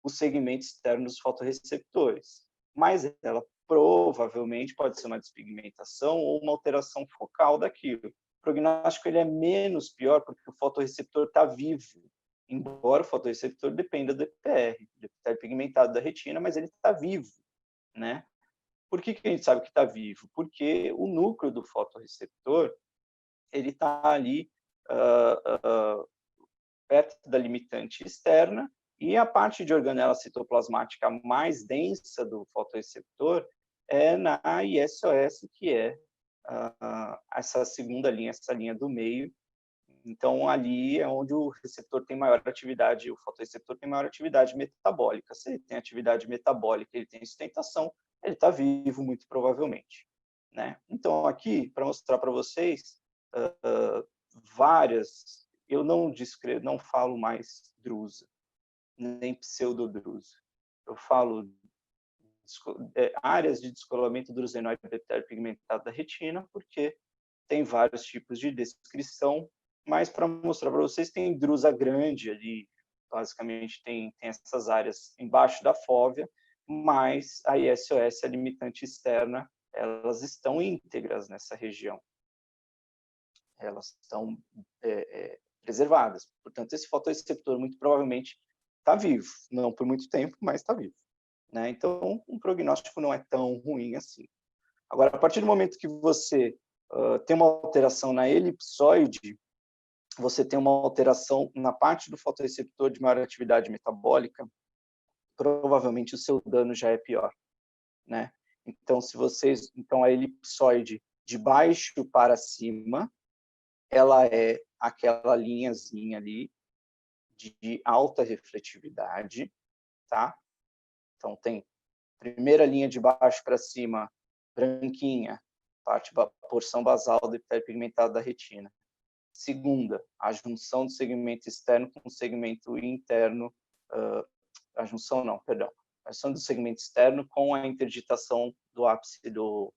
o segmento externo dos fotorreceptores. Mas ela provavelmente pode ser uma despigmentação ou uma alteração focal daquilo. O prognóstico ele é menos pior porque o fotorreceptor está vivo, embora o fotorreceptor dependa do EPR, do epitélio pigmentado da retina, mas ele está vivo, né? Por que a gente sabe que está vivo? Porque o núcleo do fotorreceptor ele está ali perto da limitante externa, e a parte de organela citoplasmática mais densa do fotorreceptor é na ISOS, que é essa segunda linha, essa linha do meio. Então, ali é onde o receptor tem maior atividade, o fotorreceptor tem maior atividade metabólica. Se ele tem atividade metabólica, ele tem sustentação, ele está vivo, muito provavelmente, né? Então, aqui, para mostrar para vocês várias, eu não falo mais drusa, nem pseudodrusa. Eu falo áreas de descolamento drusenoide do epitélio pigmentado da retina, porque tem vários tipos de descrição, mas para mostrar para vocês, tem drusa grande ali, basicamente tem essas áreas embaixo da fóvea, mas a ISOS, a limitante externa, elas estão íntegras nessa região. Elas estão preservadas. Portanto, esse fotorreceptor muito provavelmente está vivo, não por muito tempo, mas está vivo. né? Então, um prognóstico não é tão ruim assim. Agora, a partir do momento que você tem uma alteração na elipsoide, você tem uma alteração na parte do fotoreceptor de maior atividade metabólica, provavelmente o seu dano já é pior, né? Então, então a elipsoide de baixo para cima, ela é aquela linhazinha ali de alta refletividade, tá? Então tem primeira linha de baixo para cima, branquinha, porção basal do epitélio pigmentado da retina. Segunda, a junção do segmento externo com o segmento interno, a junção não, perdão, a junção do segmento externo com a interdigitação do ápice do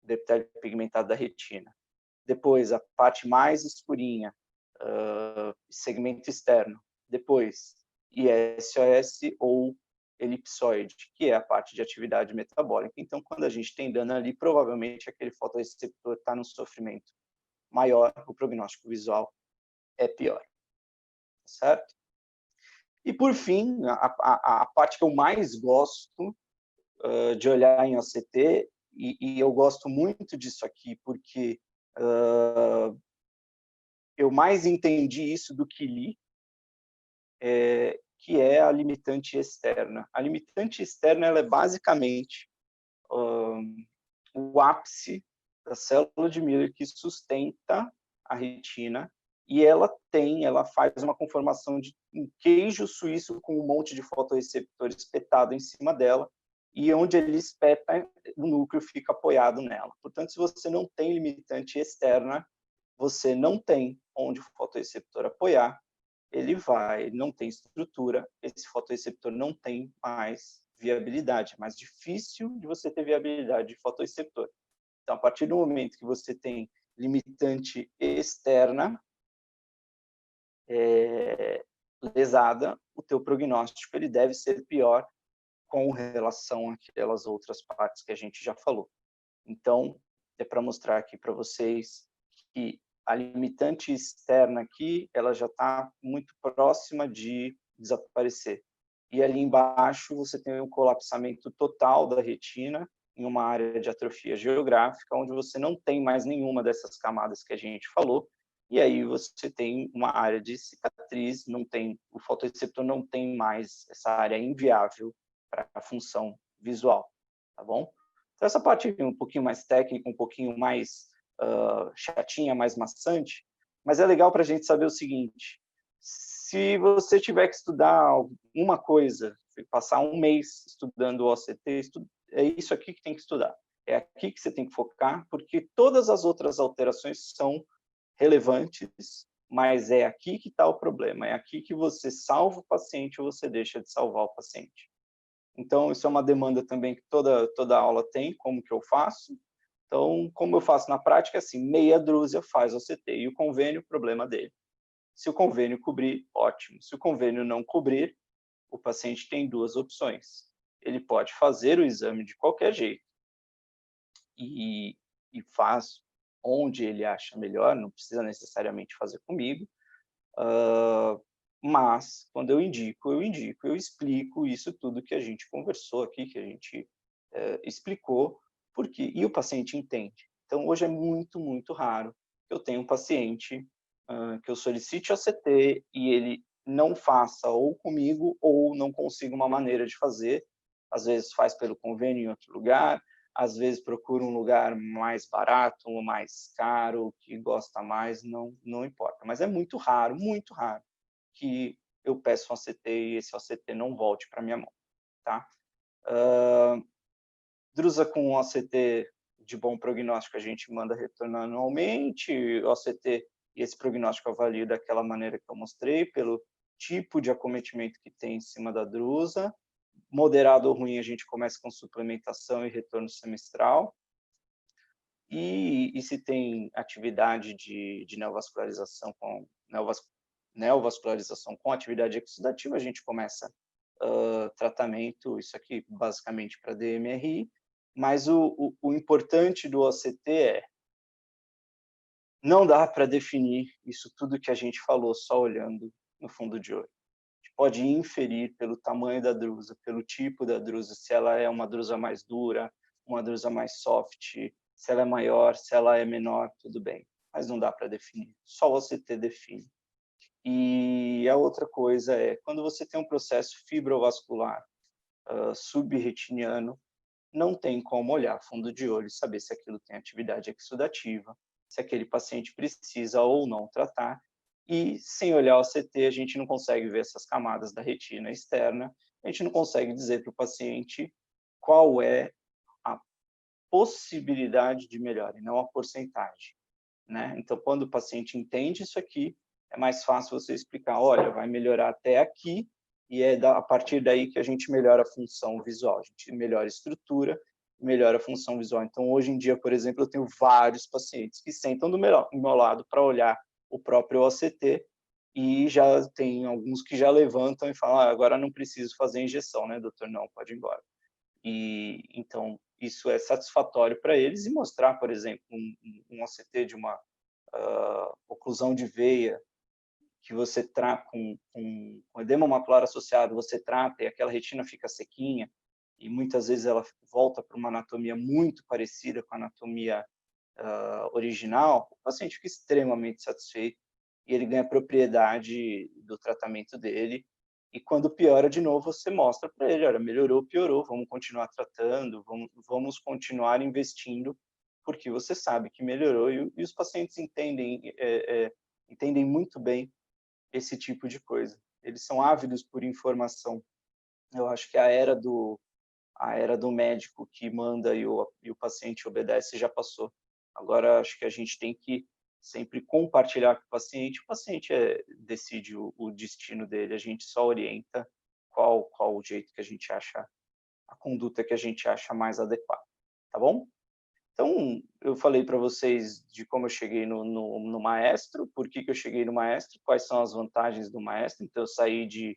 epitélio pigmentado da retina. Depois, a parte mais escurinha, segmento externo. Depois, ISOS ou elipsoide, que é a parte de atividade metabólica. Então, quando a gente tem dano ali, provavelmente aquele fotoreceptor está num sofrimento maior, o prognóstico visual é pior, certo? E, por fim, a parte que eu mais gosto de olhar em OCT, e eu gosto muito disso aqui, porque eu mais entendi isso do que li, que é a limitante externa. A limitante externa ela é basicamente o ápice da célula de Miller que sustenta a retina, e ela faz uma conformação de um queijo suíço com um monte de fotorreceptores espetado em cima dela, e onde ele espeta, o núcleo fica apoiado nela. Portanto, se você não tem limitante externa, você não tem onde o fotorreceptor apoiar, ele não tem estrutura, esse fotorreceptor não tem mais viabilidade, é mais difícil de você ter viabilidade de fotorreceptor. Então, a partir do momento que você tem limitante externa lesada, o teu prognóstico ele deve ser pior com relação àquelas outras partes que a gente já falou. Então, é para mostrar aqui para vocês que a limitante externa aqui, ela já está muito próxima de desaparecer. E ali embaixo você tem um colapsamento total da retina em uma área de atrofia geográfica, onde você não tem mais nenhuma dessas camadas que a gente falou, e aí você tem uma área de cicatriz, o fotorreceptor não tem mais essa área inviável para a função visual, tá bom? Então, essa parte um pouquinho mais técnica, um pouquinho mais chatinha, mais maçante, mas é legal para a gente saber o seguinte: se você tiver que estudar uma coisa, passar um mês estudando o OCT, é isso aqui que tem que estudar. É aqui que você tem que focar, porque todas as outras alterações são relevantes, mas é aqui que está o problema. É aqui que você salva o paciente ou você deixa de salvar o paciente. Então, isso é uma demanda também que toda aula tem, como que eu faço. Então, como eu faço na prática, assim, meia dúzia faz OCT, e o convênio, problema dele. Se o convênio cobrir, ótimo. Se o convênio não cobrir, o paciente tem duas opções. Ele pode fazer o exame de qualquer jeito e faz onde ele acha melhor, não precisa necessariamente fazer comigo, mas quando eu indico, eu explico isso tudo que a gente conversou aqui, que a gente explicou, e o paciente entende. Então, hoje é muito, muito raro que eu tenha um paciente que eu solicite OCT e ele não faça ou comigo ou não consiga uma maneira de fazer. Às vezes faz pelo convênio em outro lugar, às vezes procura um lugar mais barato ou mais caro, que gosta mais, não importa. Mas é muito raro que eu peço um OCT e esse OCT não volte para minha mão, tá? Drusa com OCT de bom prognóstico a gente manda retorno anualmente, OCT e esse prognóstico avalia daquela maneira que eu mostrei, pelo tipo de acometimento que tem em cima da drusa. Moderado ou ruim, a gente começa com suplementação e retorno semestral. E se tem atividade de neovascularização neovascularização com atividade exudativa, a gente começa tratamento, isso aqui basicamente para DMRI, mas o importante do OCT é não dá para definir isso tudo que a gente falou só olhando no fundo de olho. gente pode inferir pelo tamanho da drusa, pelo tipo da drusa, se ela é uma drusa mais dura, uma drusa mais soft, se ela é maior, se ela é menor, tudo bem. Mas não dá para definir, só o OCT define. E a outra coisa é, quando você tem um processo fibrovascular subretiniano, não tem como olhar fundo de olho e saber se aquilo tem atividade exudativa, se aquele paciente precisa ou não tratar. E sem olhar o CT, a gente não consegue ver essas camadas da retina externa, a gente não consegue dizer para o paciente qual é a possibilidade de melhora, e não a porcentagem, né? Então, quando o paciente entende isso aqui, é mais fácil você explicar, olha, vai melhorar até aqui, e é a partir daí que a gente melhora a função visual, a gente melhora a estrutura, melhora a função visual. Então, hoje em dia, por exemplo, eu tenho vários pacientes que sentam do meu lado para olhar o próprio OCT, e já tem alguns que já levantam e falam, agora não preciso fazer injeção, né, doutor? Não, pode ir embora. E então isso é satisfatório para eles, e mostrar, por exemplo, um OCT de uma oclusão de veia que você trata com edema macular associado, você trata e aquela retina fica sequinha, e muitas vezes ela volta para uma anatomia muito parecida com a anatomia original, o paciente fica extremamente satisfeito e ele ganha propriedade do tratamento dele. E quando piora de novo, você mostra para ele, olha, melhorou, piorou, vamos continuar tratando, vamos continuar investindo, porque você sabe que melhorou, e os pacientes entendem muito bem esse tipo de coisa. Eles são ávidos por informação. Eu acho que a era do médico que manda e o paciente obedece já passou. Agora, acho que a gente tem que sempre compartilhar com o paciente decide o destino dele, a gente só orienta qual o jeito que a gente acha, a conduta que a gente acha mais adequada, tá bom? Então, eu falei para vocês de como eu cheguei no Maestro, por que eu cheguei no Maestro, quais são as vantagens do Maestro. Então, eu saí de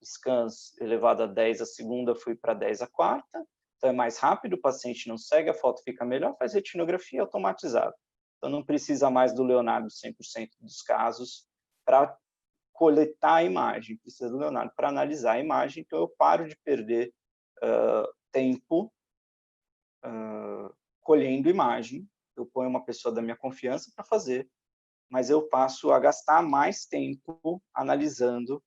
scans elevado a 10 a segunda, fui para 10 a quarta, então é mais rápido, o paciente não segue, a foto fica melhor, faz retinografia automatizada. Então não precisa mais do Leonardo 100% dos casos para coletar a imagem, precisa do Leonardo para analisar a imagem, então eu paro de perder tempo colhendo imagem, eu ponho uma pessoa da minha confiança para fazer, mas eu passo a gastar mais tempo analisando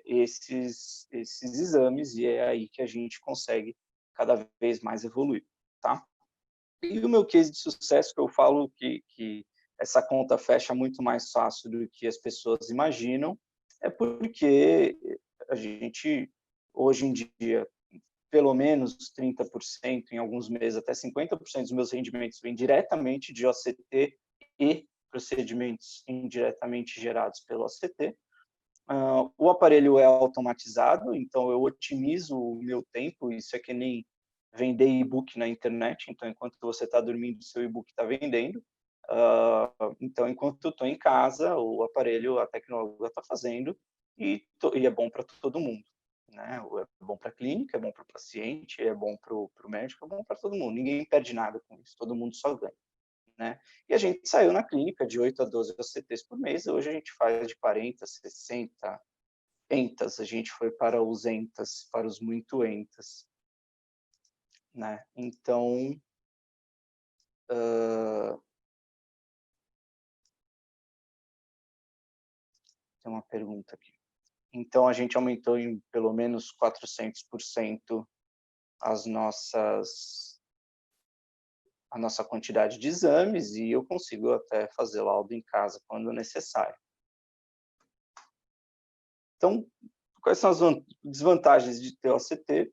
esses exames, e é aí que a gente consegue cada vez mais evoluir, tá? E o meu case de sucesso, que eu falo que essa conta fecha muito mais fácil do que as pessoas imaginam, é porque a gente, hoje em dia, pelo menos 30%, em alguns meses até 50% dos meus rendimentos vêm diretamente de OCT e procedimentos indiretamente gerados pelo OCT. O aparelho é automatizado, então eu otimizo o meu tempo. Isso é que nem vender e-book na internet. Então, enquanto você está dormindo, seu e-book está vendendo. Então, enquanto eu estou em casa, o aparelho, a tecnologia está fazendo, e é bom para todo mundo, né? É bom para a clínica, é bom para o paciente, é bom para o médico, é bom para todo mundo. Ninguém perde nada com isso, todo mundo só ganha, né? E a gente saiu na clínica de 8 a 12 OCTs por mês, hoje a gente faz de 40, 60, entas, a gente foi para os entas, para os muito entas, né? Então, tem uma pergunta aqui. Então, a gente aumentou em pelo menos 400% a nossa quantidade de exames, e eu consigo até fazer laudo em casa quando necessário. Então, quais são as desvantagens de ter OCT?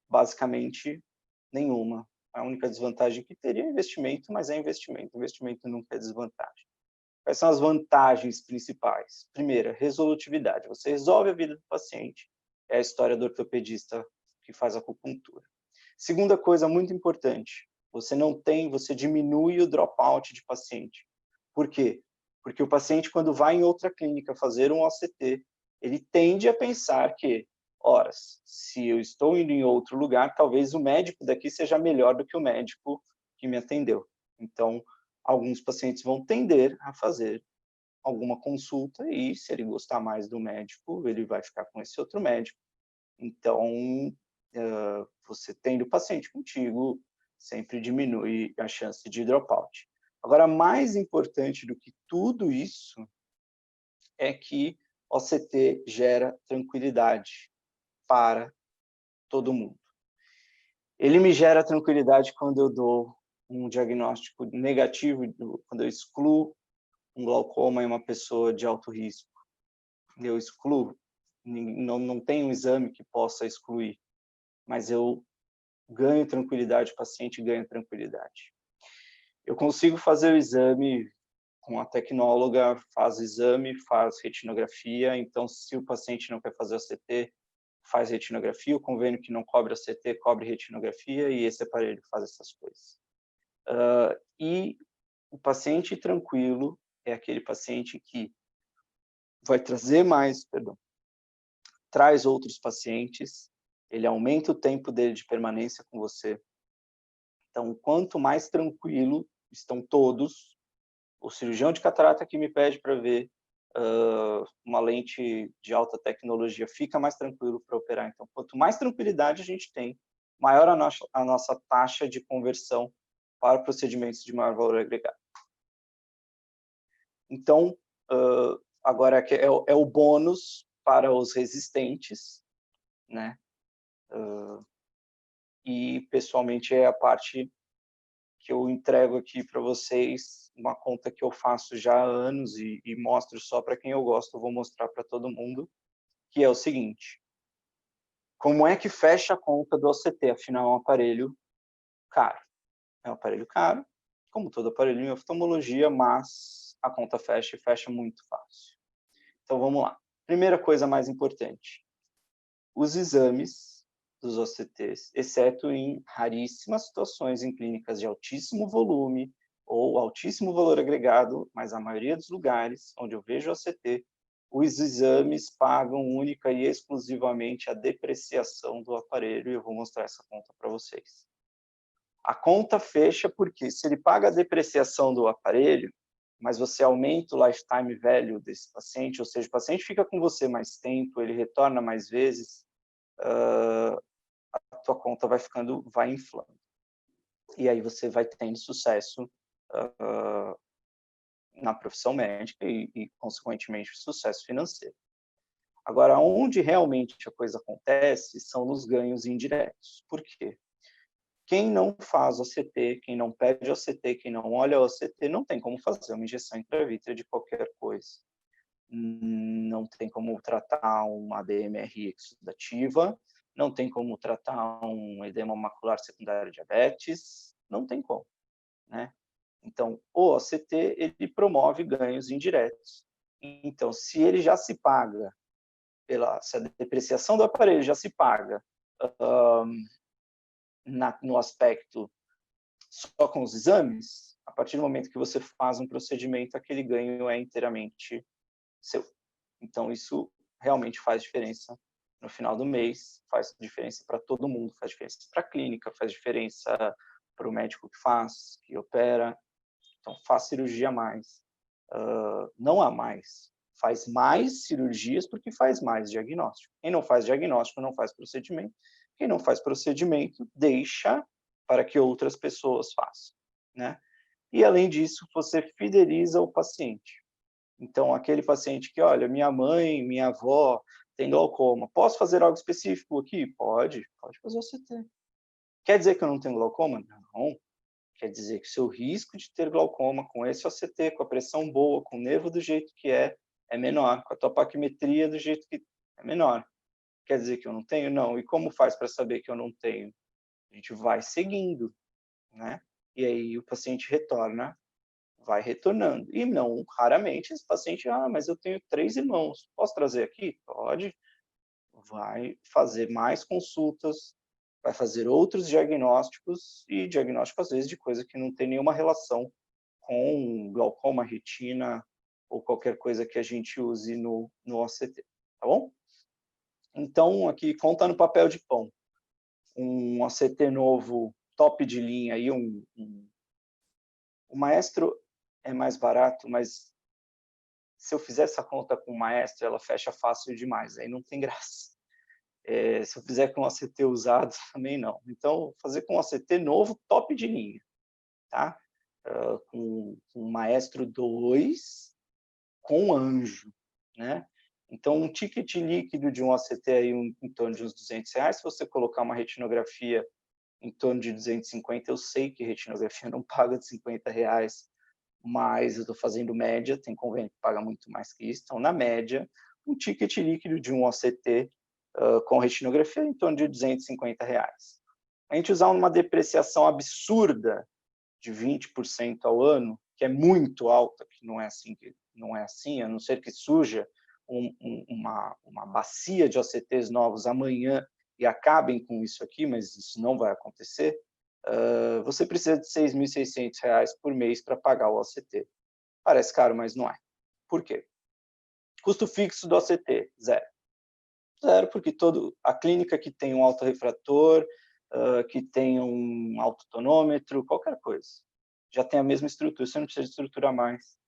Basicamente, nenhuma. A única desvantagem que teria é investimento, mas é investimento. Investimento nunca é desvantagem. Quais são as vantagens principais? Primeira, resolutividade. Você resolve a vida do paciente. É a história do ortopedista que faz acupuntura. Segunda coisa muito importante, você diminui o dropout de paciente. Por quê? Porque o paciente, quando vai em outra clínica fazer um OCT, ele tende a pensar que, ora, se eu estou indo em outro lugar, talvez o médico daqui seja melhor do que o médico que me atendeu. Então, alguns pacientes vão tender a fazer alguma consulta e, se ele gostar mais do médico, ele vai ficar com esse outro médico. Então, você tendo o paciente contigo, sempre diminui a chance de dropout. Agora, mais importante do que tudo isso é que o OCT gera tranquilidade para todo mundo. Ele me gera tranquilidade quando eu dou um diagnóstico negativo, quando eu excluo um glaucoma em uma pessoa de alto risco. Eu excluo, não tem um exame que possa excluir, mas eu ganho tranquilidade, o paciente ganha tranquilidade. Eu consigo fazer o exame com a tecnóloga, faz o exame, faz retinografia, então se o paciente não quer fazer OCT, faz retinografia, o convênio que não cobre OCT, cobre retinografia, e esse aparelho faz essas coisas. E o paciente tranquilo é aquele paciente que vai trazer mais, traz outros pacientes, ele aumenta o tempo dele de permanência com você. Então, quanto mais tranquilo estão todos, o cirurgião de catarata que me pede para ver uma lente de alta tecnologia fica mais tranquilo para operar. Então, quanto mais tranquilidade a gente tem, maior a nossa taxa de conversão para procedimentos de maior valor agregado. Então, agora é o bônus para os resistentes, né? E, pessoalmente, é a parte que eu entrego aqui para vocês, uma conta que eu faço já há anos e mostro só para quem eu gosto, eu vou mostrar para todo mundo, que é o seguinte: como é que fecha a conta do OCT? Afinal, é um aparelho caro. É um aparelho caro, como todo aparelho em oftalmologia, mas a conta fecha e fecha muito fácil. Então, vamos lá. Primeira coisa mais importante: os exames dos OCTs, exceto em raríssimas situações em clínicas de altíssimo volume ou altíssimo valor agregado, mas a maioria dos lugares onde eu vejo OCT, os exames pagam única e exclusivamente a depreciação do aparelho, e eu vou mostrar essa conta para vocês. A conta fecha porque, se ele paga a depreciação do aparelho, mas você aumenta o lifetime value desse paciente, ou seja, o paciente fica com você mais tempo, ele retorna mais vezes, a tua conta vai inflando. E aí você vai tendo sucesso na profissão médica e, consequentemente, sucesso financeiro. Agora, onde realmente a coisa acontece são nos ganhos indiretos. Por quê? Quem não faz OCT, quem não pede OCT, quem não olha OCT, não tem como fazer uma injeção intravítrea de qualquer coisa. Não tem como tratar uma DMRI exudativa, não tem como tratar um edema macular secundário diabetes, não tem como, né? Então, o OCT, ele promove ganhos indiretos. Então, se ele já se paga, se a depreciação do aparelho já se paga no aspecto só com os exames, a partir do momento que você faz um procedimento, aquele ganho é inteiramente seu. Então, isso realmente faz diferença no final do mês, faz diferença para todo mundo, faz diferença para a clínica, faz diferença para o médico que faz, que opera. Então, faz cirurgia a mais. Não há mais. Faz mais cirurgias porque faz mais diagnóstico. Quem não faz diagnóstico não faz procedimento. Quem não faz procedimento deixa para que outras pessoas façam, né? E, além disso, você fideliza o paciente. Então, aquele paciente que, olha, minha mãe, minha avó tem glaucoma, posso fazer algo específico aqui? Pode fazer o CT. Quer dizer que eu não tenho glaucoma? Não. Quer dizer que o seu risco de ter glaucoma com esse OCT, com a pressão boa, com o nervo do jeito que é menor, com a tua paquimetria do jeito que é menor. Quer dizer que eu não tenho? Não. E como faz para saber que eu não tenho? A gente vai seguindo, né? E aí o paciente retorna, vai retornando. E não, raramente, esse paciente, mas eu tenho 3 irmãos, posso trazer aqui? Pode. Vai fazer mais consultas, vai fazer outros diagnósticos, e diagnóstico, às vezes, de coisa que não tem nenhuma relação com glaucoma, retina, ou qualquer coisa que a gente use no OCT, tá bom? Então, aqui, conta no papel de pão. Um OCT novo, top de linha, aí o Maestro é mais barato, mas se eu fizer essa conta com o maestro, ela fecha fácil demais, aí não tem graça. Se eu fizer com ACT usado, também não. Então, fazer com ACT novo, top de linha, tá? Com Maestro 2, com anjo, né? Então, um ticket líquido de um ACT aí em torno de uns R$200, se você colocar uma retinografia em torno de 250, eu sei que retinografia não paga de R$50, mas eu estou fazendo média, tem convênio que paga muito mais que isso, então, na média, um ticket líquido de um ACT com retinografia em torno de R$250. A gente usar uma depreciação absurda de 20% ao ano, que é muito alta, que não é assim, a não ser que surja uma bacia de OCTs novos amanhã e acabem com isso aqui, mas isso não vai acontecer, você precisa de R$6.600 por mês para pagar o OCT. Parece caro, mas não é. Por quê? Custo fixo do OCT, zero. Zero, porque a clínica que tem um autorrefrator, que tem um autotonômetro, qualquer coisa, já tem a mesma estrutura, você não precisa estruturar mais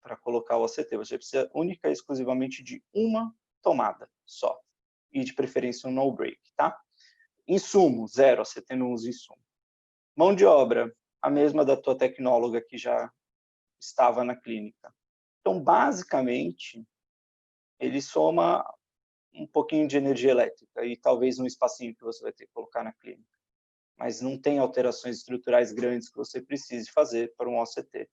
para colocar o OCT, você precisa única e exclusivamente de uma tomada só, e de preferência um no-break, tá? Insumo, zero, OCT não usa insumo. Mão de obra, a mesma da tua tecnóloga que já estava na clínica. Então, basicamente, ele soma um pouquinho de energia elétrica e talvez um espacinho que você vai ter que colocar na clínica. Mas não tem alterações estruturais grandes que você precise fazer para um OCT.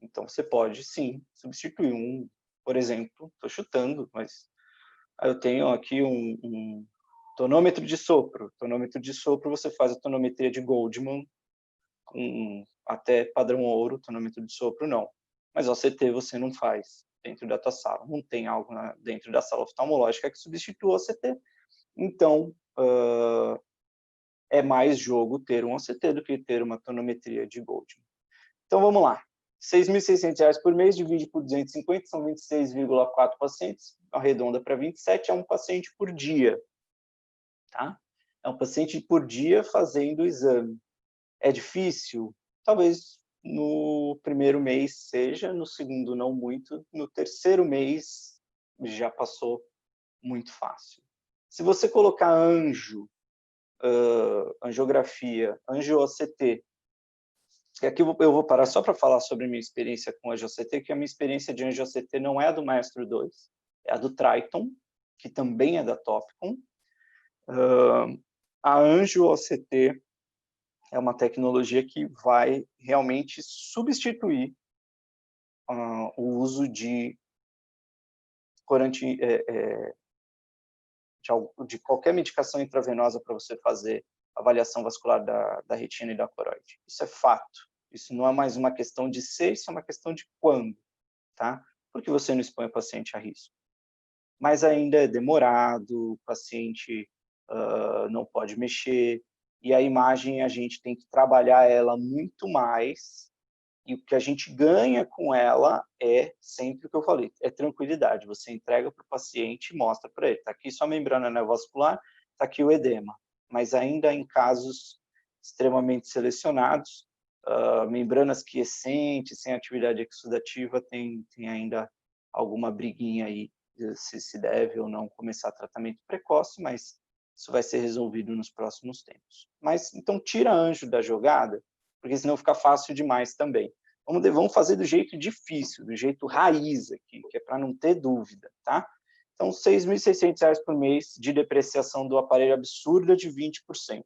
Então, você pode, sim, substituir por exemplo, estou chutando, mas eu tenho aqui um tonômetro de sopro. Tonômetro de sopro, você faz a tonometria de Goldman, até padrão ouro, tonômetro de sopro, não. Mas OCT você não faz dentro da tua sala. Não tem algo dentro da sala oftalmológica que substitua o OCT. Então, é mais jogo ter um OCT do que ter uma tonometria de Goldman. Então, vamos lá. R$6.600 por mês, divide por 250, são 26,4 pacientes, arredonda para 27, é um paciente por dia. Tá? É um paciente por dia fazendo o exame. É difícil? Talvez no primeiro mês seja, no segundo não muito, no terceiro mês já passou muito fácil. Se você colocar angiografia, angio-OCT, que aqui eu vou parar só para falar sobre a minha experiência com angio-OCT, que a minha experiência de angio-OCT não é a do Maestro 2, é a do Triton, que também é da Topcon. A angio-OCT é uma tecnologia que vai realmente substituir o uso de corante, de qualquer medicação intravenosa para você fazer avaliação vascular da retina e da coroide. Isso é fato. Isso não é mais uma questão de ser, isso é uma questão de quando, tá? Porque você não expõe o paciente a risco. Mas ainda é demorado, o paciente não pode mexer, e a imagem a gente tem que trabalhar ela muito mais, e o que a gente ganha com ela é sempre o que eu falei, é tranquilidade. Você entrega para o paciente e mostra para ele, está aqui sua membrana neovascular, está aqui o edema. Mas ainda em casos extremamente selecionados, membranas quiescentes, sem atividade exudativa, tem ainda alguma briguinha aí, se deve ou não começar tratamento precoce, mas isso vai ser resolvido nos próximos tempos. Mas, então, tira anjo da jogada, porque senão fica fácil demais também. Vamos fazer do jeito difícil, do jeito raiz aqui, que é para não ter dúvida, tá? Então, R$6.600 por mês de depreciação do aparelho absurda de 20%.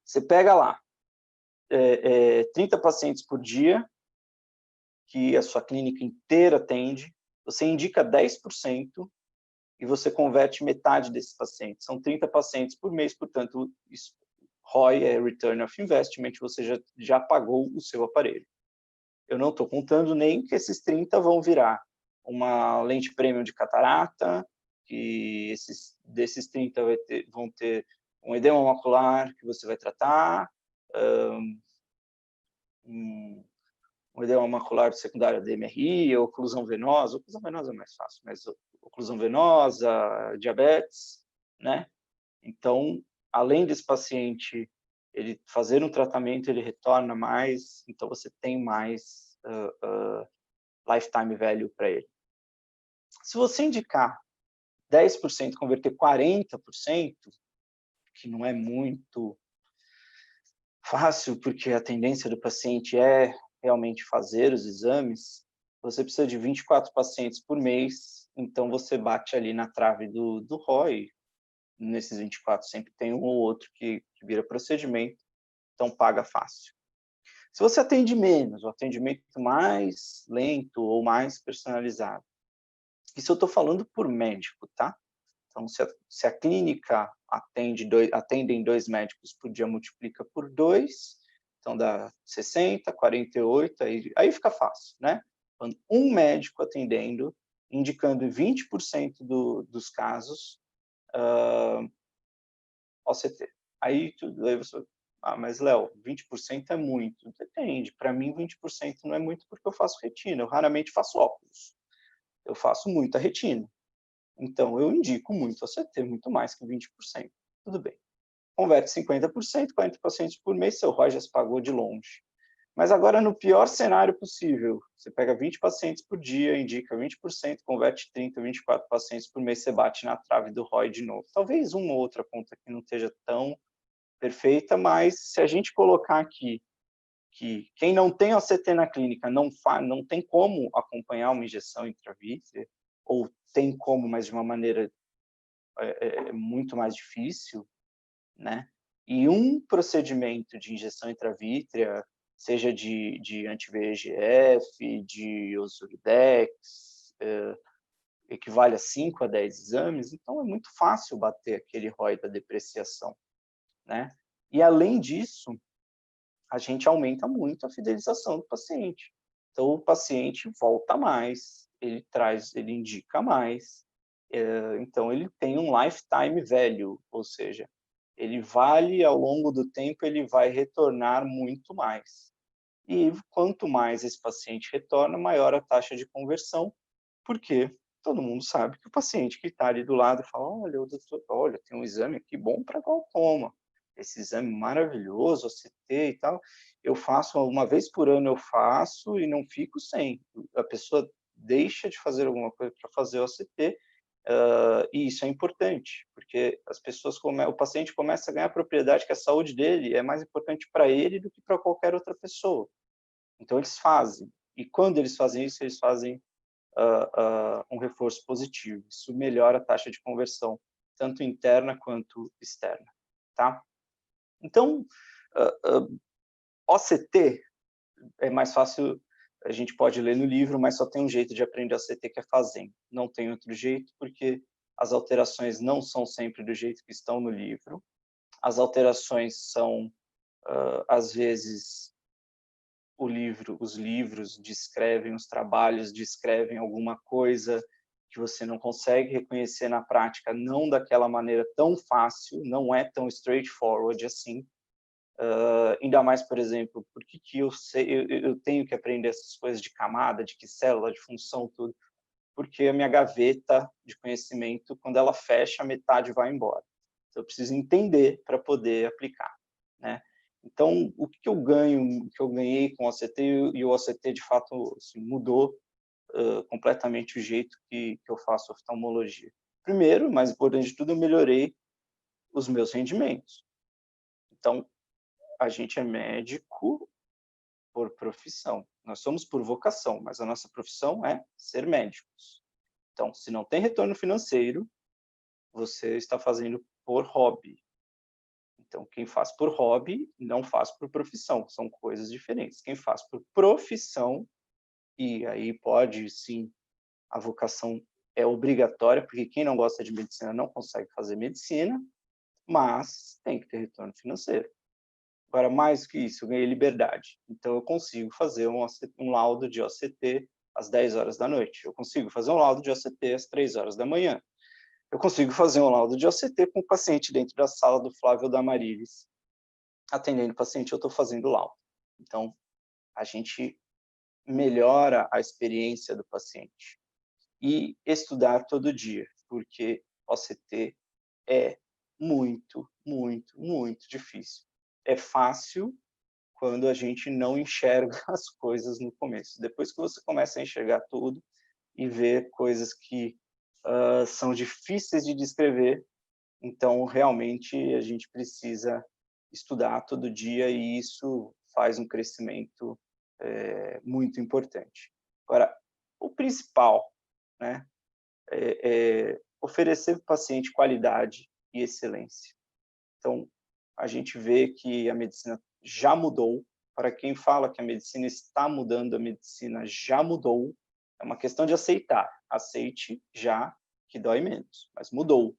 Você pega lá 30 pacientes por dia, que a sua clínica inteira atende, você indica 10% e você converte metade desses pacientes. São 30 pacientes por mês, portanto, isso, ROI é Return of Investment, você já pagou o seu aparelho. Eu não estou contando nem que esses 30 vão virar uma lente premium de catarata, que desses 30 vão ter um edema macular que você vai tratar, um edema macular secundário a DMRI, oclusão venosa é mais fácil, mas oclusão venosa, diabetes, né? Então, além desse paciente ele fazer um tratamento, ele retorna mais, então você tem mais lifetime value para ele. Se você indicar 10%, converter 40%, que não é muito fácil, porque a tendência do paciente é realmente fazer os exames, você precisa de 24 pacientes por mês, então você bate ali na trave do ROI. Nesses 24 sempre tem um ou outro que vira procedimento, então paga fácil. Se você atende menos, o atendimento mais lento ou mais personalizado, isso eu estou falando por médico, tá? Então, se a clínica atendem 2 médicos por dia, multiplica por 2, então dá 60, 48, aí fica fácil, né? Quando um médico atendendo, indicando 20% dos casos, OCT. Aí você, mas Léo, 20% é muito. Depende, para mim 20% não é muito porque eu faço retina, eu raramente faço óculos. Eu faço muita retina. Então, eu indico muito OCT, muito mais que 20%. Tudo bem. Converte 50%, 40% por mês, seu ROI já se pagou de longe. Mas agora, no pior cenário possível, você pega 20 pacientes por dia, indica 20%, converte 30, 24 pacientes por mês, você bate na trave do ROI de novo. Talvez uma ou outra conta que não esteja tão perfeita, mas se a gente colocar aqui que quem não tem OCT na clínica não tem como acompanhar uma injeção intravítrea, ou tem como, mas de uma maneira muito mais difícil, né? E um procedimento de injeção intravítrea, seja de anti-VEGF, de Ozuridex, equivale a 5 a 10 exames, então é muito fácil bater aquele ROI da depreciação, né? E além disso, a gente aumenta muito a fidelização do paciente. Então o paciente volta mais, ele indica mais, então ele tem um lifetime value, ou seja, ele vale ao longo do tempo, ele vai retornar muito mais. E quanto mais esse paciente retorna, maior a taxa de conversão, porque todo mundo sabe que o paciente que está ali do lado fala, olha, doutor, olha, tem um exame aqui bom para glaucoma, esse exame maravilhoso, OCT e tal, eu faço uma vez por ano, eu faço e não fico sem. A pessoa deixa de fazer alguma coisa para fazer OCT, e isso é importante, porque o paciente começa a ganhar propriedade que a saúde dele é mais importante para ele do que para qualquer outra pessoa. Então, eles fazem. E quando eles fazem isso, eles fazem um reforço positivo. Isso melhora a taxa de conversão, tanto interna quanto externa. Tá? Então, OCT é mais fácil, a gente pode ler no livro, mas só tem um jeito de aprender OCT, que é fazendo. Não tem outro jeito, porque as alterações não são sempre do jeito que estão no livro. As alterações são, às vezes, os livros descrevem, os trabalhos descrevem alguma coisa que você não consegue reconhecer na prática, não daquela maneira tão fácil, não é tão straightforward assim. Ainda mais, por exemplo, por que eu tenho que aprender essas coisas de camada, de que célula, de função, tudo? Porque a minha gaveta de conhecimento, quando ela fecha, a metade vai embora. Então, eu preciso entender para poder aplicar, né? Então, o que eu ganhei com o OCT, e o OCT, de fato, assim, mudou completamente o jeito que eu faço oftalmologia. Primeiro, mais importante de tudo, eu melhorei os meus rendimentos. Então, a gente é médico por profissão. Nós somos por vocação, mas a nossa profissão é ser médicos. Então, se não tem retorno financeiro, você está fazendo por hobby. Então, quem faz por hobby não faz por profissão, são coisas diferentes. Quem faz por profissão, e aí pode sim, a vocação é obrigatória, porque quem não gosta de medicina não consegue fazer medicina, mas tem que ter retorno financeiro. Agora, mais que isso, eu ganhei liberdade. Então, eu consigo fazer um laudo de OCT às 10 horas da noite. Eu consigo fazer um laudo de OCT às 3 horas da manhã. Eu consigo fazer um laudo de OCT com o paciente dentro da sala do Flávio Damarilis. Atendendo o paciente, eu estou fazendo laudo. Então, a gente melhora a experiência do paciente. E estudar todo dia, porque OCT é muito, muito, muito difícil. É fácil quando a gente não enxerga as coisas no começo. Depois que você começa a enxergar tudo e ver coisas que são difíceis de descrever, então realmente a gente precisa estudar todo dia e isso faz um crescimento muito importante. Agora, o principal, né, é oferecer para o paciente qualidade e excelência. Então, a gente vê que a medicina já mudou. Para quem fala que a medicina está mudando, a medicina já mudou. É uma questão de aceitar. Aceite já, que dói menos, mas mudou.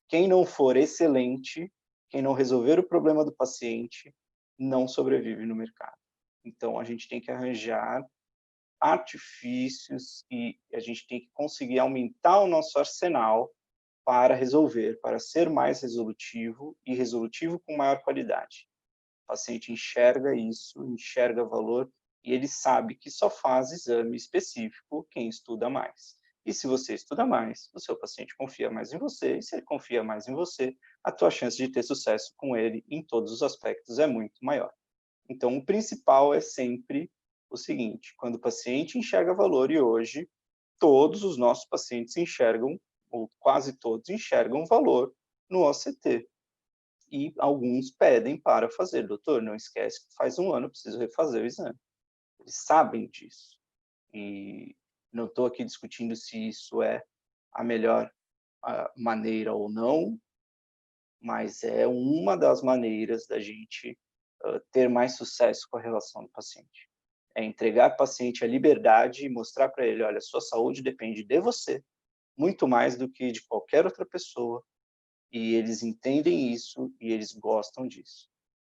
Quem não for excelente, quem não resolver o problema do paciente, não sobrevive no mercado. Então, a gente tem que arranjar artifícios e a gente tem que conseguir aumentar o nosso arsenal para resolver, para ser mais resolutivo e resolutivo com maior qualidade. O paciente enxerga isso, enxerga valor e ele sabe que só faz exame específico quem estuda mais. E se você estuda mais, o seu paciente confia mais em você, e se ele confia mais em você, a tua chance de ter sucesso com ele em todos os aspectos é muito maior. Então, o principal é sempre o seguinte, quando o paciente enxerga valor, e hoje todos os nossos pacientes enxergam, ou quase todos enxergam valor no OCT. E alguns pedem para fazer, doutor, não esquece que faz um ano eu preciso refazer o exame. Eles sabem disso. E não estou aqui discutindo se isso é a melhor maneira ou não, mas é uma das maneiras da gente ter mais sucesso com a relação do paciente. É entregar ao paciente a liberdade e mostrar para ele, olha, sua saúde depende de você, muito mais do que de qualquer outra pessoa, e eles entendem isso e eles gostam disso.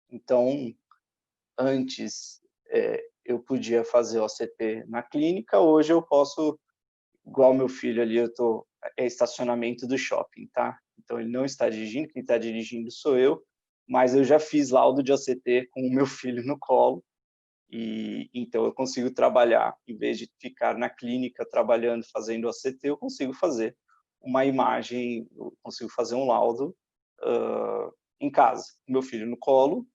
Então, antes eu podia fazer OCT na clínica, hoje eu posso, igual meu filho ali, é estacionamento do shopping, tá? Então ele não está dirigindo, quem está dirigindo sou eu, mas eu já fiz laudo de OCT com o meu filho no colo, e então eu consigo trabalhar, em vez de ficar na clínica trabalhando, fazendo OCT, eu consigo fazer uma imagem, eu consigo fazer um laudo em casa, com meu filho no colo,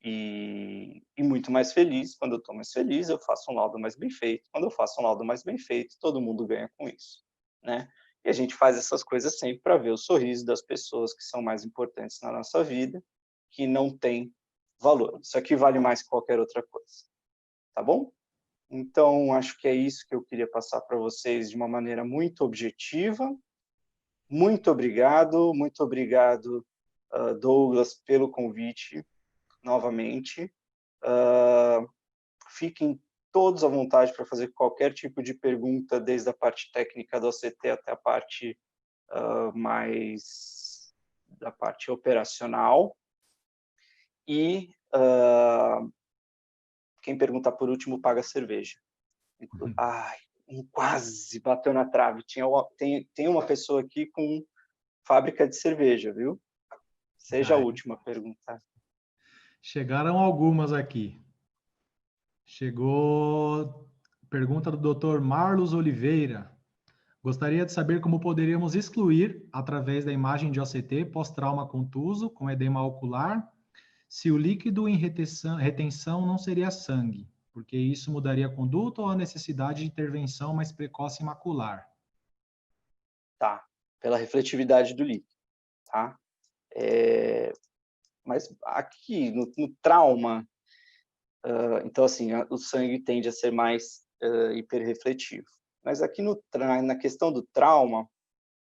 e muito mais feliz. Quando eu estou mais feliz, eu faço um laudo mais bem feito. Quando eu faço um laudo mais bem feito, todo mundo ganha com isso, né? E a gente faz essas coisas sempre para ver o sorriso das pessoas que são mais importantes na nossa vida, que não tem valor. Isso aqui vale mais que qualquer outra coisa, tá bom? Então, acho que é isso que eu queria passar para vocês de uma maneira muito objetiva. Muito obrigado, Douglas, pelo convite, novamente. Fiquem todos à vontade para fazer qualquer tipo de pergunta, desde a parte técnica do OCT até a parte mais da parte operacional. E quem perguntar por último paga cerveja. Ai, quase bateu na trave. Tem uma pessoa aqui com fábrica de cerveja, viu? Seja a última a perguntar. Chegaram algumas aqui. Chegou pergunta do Dr. Marlos Oliveira. Gostaria de saber como poderíamos excluir, através da imagem de OCT pós-trauma contuso com edema ocular, se o líquido em retenção não seria sangue, porque isso mudaria a conduta ou a necessidade de intervenção mais precoce macular? Tá, pela refletividade do líquido, tá? Mas aqui, no trauma, então, assim, o sangue tende a ser mais hiperrefletivo. Mas aqui na questão do trauma,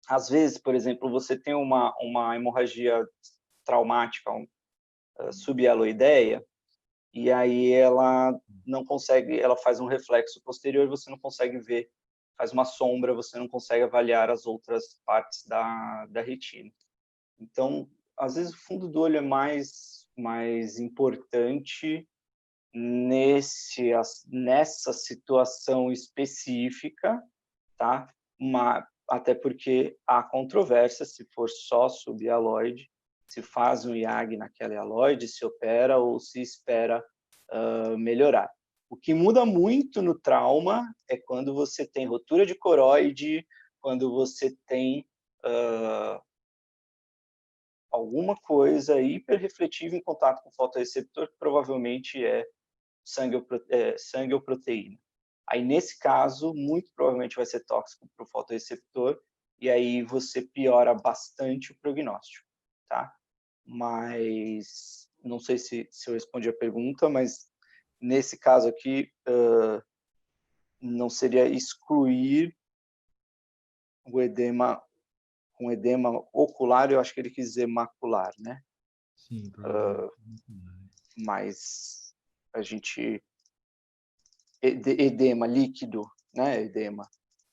às vezes, por exemplo, você tem uma hemorragia traumática, subhialoideia, e aí ela não consegue, ela faz um reflexo posterior, você não consegue ver, faz uma sombra, você não consegue avaliar as outras partes da retina. Então, às vezes o fundo do olho é mais importante nessa situação específica, tá? Até porque há controvérsia se for só subhialoide, se faz um IAG naquela hialoide, se opera ou se espera melhorar. O que muda muito no trauma é quando você tem rotura de coroide, quando você tem alguma coisa hiperrefletiva em contato com o fotorreceptor, que provavelmente é sangue ou proteína. Aí, nesse caso, muito provavelmente vai ser tóxico para o fotorreceptor, e aí você piora bastante o prognóstico, tá? Mas, não sei se eu respondi a pergunta, mas nesse caso aqui, não seria excluir o edema, com edema ocular, eu acho que ele quis dizer macular, né? Sim, provavelmente. Mas a gente... Edema líquido, né? Edema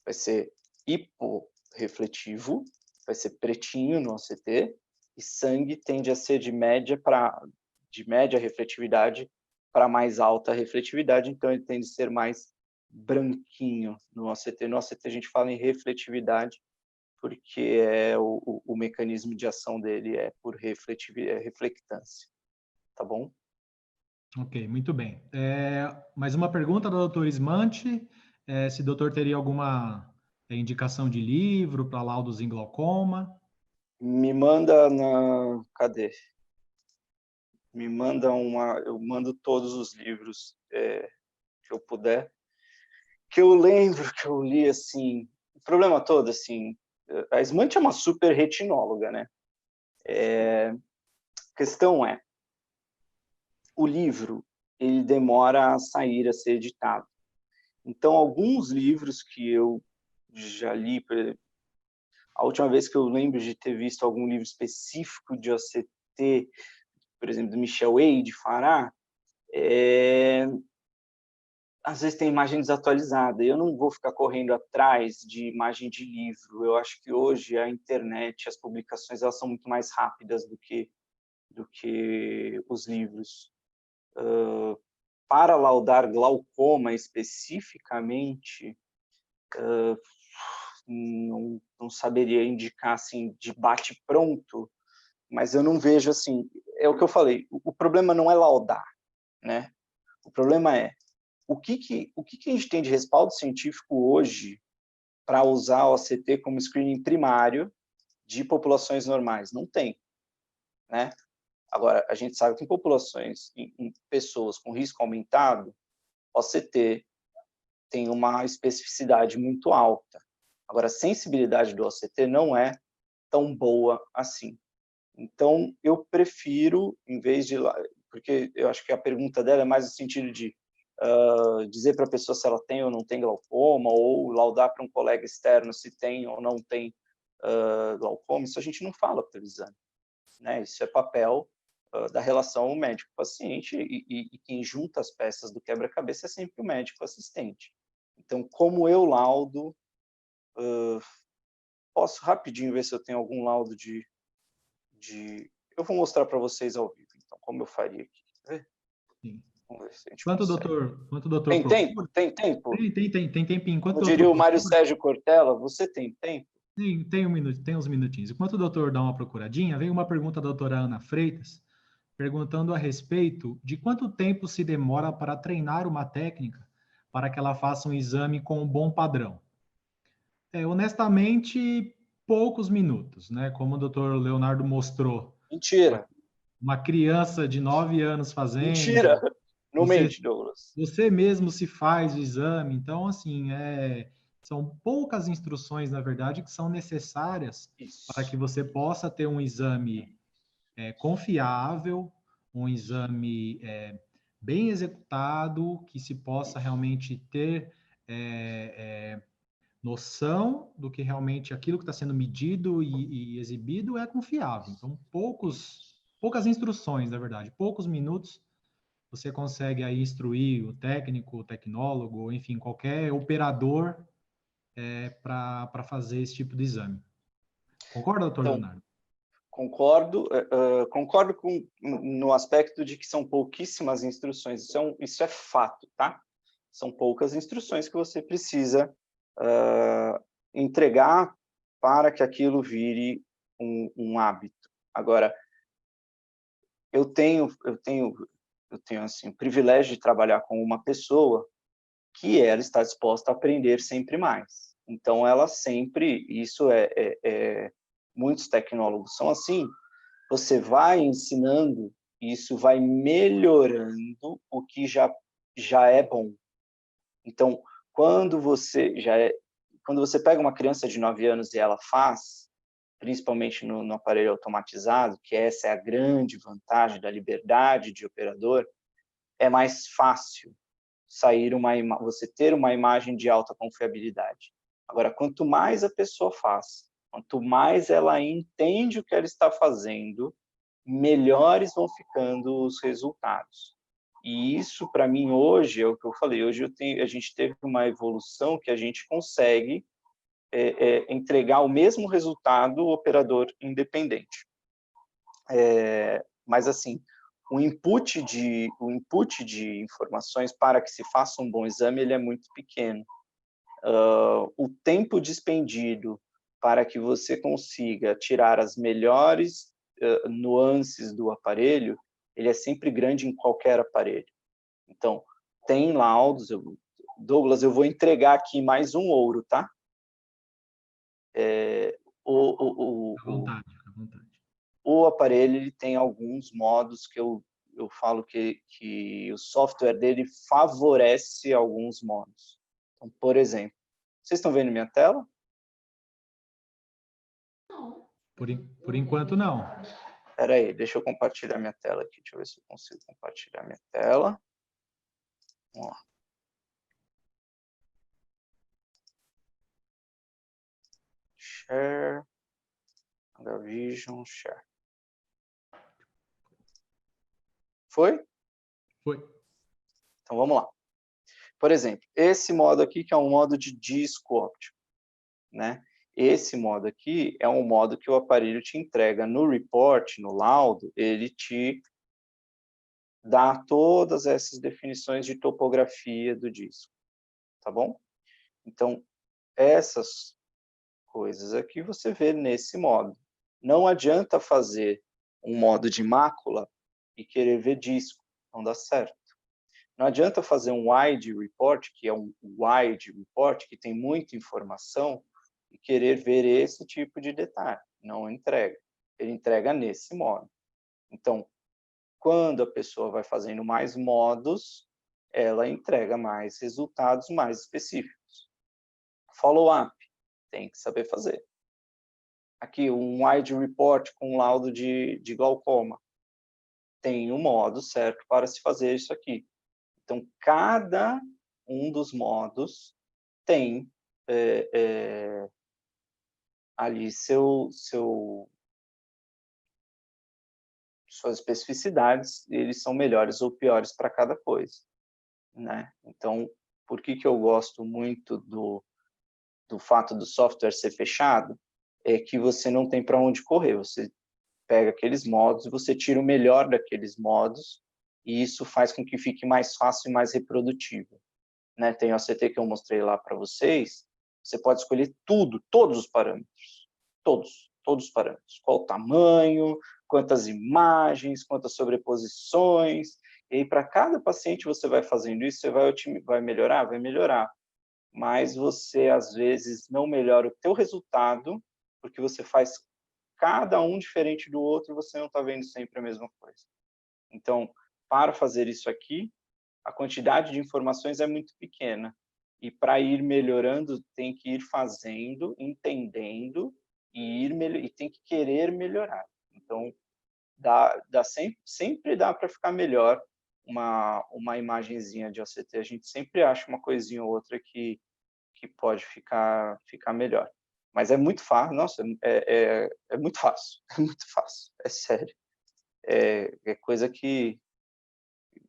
vai ser hiporrefletivo, vai ser pretinho no OCT, e sangue tende a ser de média refletividade para mais alta refletividade, então ele tende a ser mais branquinho no OCT. No OCT a gente fala em refletividade, porque o mecanismo de ação dele é por reflectância, tá bom? Ok, muito bem. Mais uma pergunta do doutor Ismante, se o doutor teria alguma indicação de livro para laudos em glaucoma? Me manda Cadê? Me manda eu mando todos os livros que eu puder, que eu lembro que eu li, assim, o problema todo, assim, a Smante é uma super retinóloga, né? A questão é, o livro, ele demora a sair, a ser editado. Então, alguns livros que eu já li, a última vez que eu lembro de ter visto algum livro específico de OCT, por exemplo, do Michel Wey, de Farah, às vezes tem imagem desatualizada. Eu não vou ficar correndo atrás de imagem de livro. Eu acho que hoje a internet, as publicações, elas são muito mais rápidas do que os livros. Para laudar glaucoma especificamente, não saberia indicar assim de bate-pronto, mas eu não vejo assim. É o que eu falei. O problema não é laudar, né? O problema é o que a gente tem de respaldo científico hoje para usar o OCT como screening primário de populações normais? Não tem, né? Agora, a gente sabe que em populações, em pessoas com risco aumentado, o OCT tem uma especificidade muito alta. Agora, a sensibilidade do OCT não é tão boa assim. Então, eu prefiro, em vez de... Porque eu acho que a pergunta dela é mais no sentido de dizer para a pessoa se ela tem ou não tem glaucoma, ou laudar para um colega externo se tem ou não tem glaucoma. Isso a gente não fala pelo exame, né? Isso é papel da relação médico-paciente, e quem junta as peças do quebra-cabeça é sempre o médico assistente. Então, como eu laudo, posso rapidinho ver se eu tenho algum laudo de... Eu vou mostrar para vocês ao vivo, então, como eu faria aqui. Quer ver? Sim. Vamos ver se a gente Enquanto o consegue. doutor Tem tempo? procura... Tem tempo? Tem tempinho. Enquanto Como o doutor diria o Mário procura... Sérgio Cortella, você tem tempo? Tem um minuto, tem uns minutinhos. Enquanto o doutor dá uma procuradinha, vem uma pergunta da doutora Ana Freitas, perguntando a respeito de quanto tempo se demora para treinar uma técnica para que ela faça um exame com um bom padrão. Honestamente, poucos minutos, né? Como o doutor Leonardo mostrou, Mentira. uma criança de 9 anos Mentira. fazendo, Não você, mente, Douglas. você mesmo se faz o exame. Então, assim, são poucas instruções, na verdade, que são necessárias para Isso. que você possa ter um exame confiável, um exame bem executado, que se possa realmente ter noção do que realmente aquilo que está sendo medido e exibido é confiável. Então, poucas instruções, na verdade, poucos minutos você consegue aí instruir o técnico, o tecnólogo, enfim, qualquer operador para fazer esse tipo de exame. Concorda, doutor Então, Leonardo? concordo no aspecto de que são pouquíssimas instruções. Isso é fato, tá? São poucas instruções que você precisa entregar para que aquilo vire um hábito. Agora, eu tenho assim, o privilégio de trabalhar com uma pessoa que ela está disposta a aprender sempre mais. Então, ela sempre, muitos tecnólogos são assim, você vai ensinando, e isso vai melhorando o que já é bom. Então, quando você pega uma criança de 9 anos e ela faz, principalmente no aparelho automatizado, que essa é a grande vantagem da liberdade de operador, é mais fácil você ter uma imagem de alta confiabilidade. Agora, quanto mais a pessoa faz, quanto mais ela entende o que ela está fazendo, melhores vão ficando os resultados. E isso, para mim, hoje, é o que eu falei, hoje a gente teve uma evolução que a gente consegue entregar o mesmo resultado operador independente. Mas, assim, o input de informações para que se faça um bom exame ele é muito pequeno. O tempo despendido para que você consiga tirar as melhores nuances do aparelho, ele é sempre grande em qualquer aparelho. Então, tem laudos. Douglas, eu vou entregar aqui mais um ouro, tá? À vontade, à vontade. O aparelho ele tem alguns modos que eu falo que o software dele favorece alguns modos. Então, por exemplo, vocês estão vendo minha tela? Por enquanto, não. Espera aí, deixa eu compartilhar minha tela aqui. Deixa eu ver se eu consigo compartilhar minha tela. Vamos lá. Share. HVision, share. Foi? Foi. Então, vamos lá. Por exemplo, esse modo aqui, que é um modo de disco óptico, né? Esse modo aqui é um modo que o aparelho te entrega no report, no laudo, ele te dá todas essas definições de topografia do disco, tá bom? Então, essas coisas aqui você vê nesse modo. Não adianta fazer um modo de mácula e querer ver disco, não dá certo. Não adianta fazer um wide report, que é um wide report, que tem muita informação, e querer ver esse tipo de detalhe. Não entrega. Ele entrega nesse modo. Então, quando a pessoa vai fazendo mais modos, ela entrega mais resultados mais específicos. Follow-up, tem que saber fazer. Aqui, um wide report com laudo de glaucoma. Tem um modo certo para se fazer isso aqui. Então, cada um dos modos tem ali suas especificidades, eles são melhores ou piores para cada coisa, né? Então, por que eu gosto muito do fato do software ser fechado? É que você não tem para onde correr, você pega aqueles modos, você tira o melhor daqueles modos, e isso faz com que fique mais fácil e mais reprodutível, né? Tem o OCT que eu mostrei lá para vocês, você pode escolher tudo, todos os parâmetros, todos os parâmetros, qual o tamanho, quantas imagens, quantas sobreposições, e aí para cada paciente você vai fazendo isso, você vai melhorar? Vai melhorar, mas você às vezes não melhora o teu resultado, porque você faz cada um diferente do outro, você não está vendo sempre a mesma coisa. Então, para fazer isso aqui, a quantidade de informações é muito pequena. E para ir melhorando, tem que ir fazendo, entendendo e tem que querer melhorar. Então, sempre dá para ficar melhor uma imagenzinha de OCT. A gente sempre acha uma coisinha ou outra que pode ficar melhor. Mas é muito fácil, nossa, é muito fácil, é muito fácil, é sério. É coisa que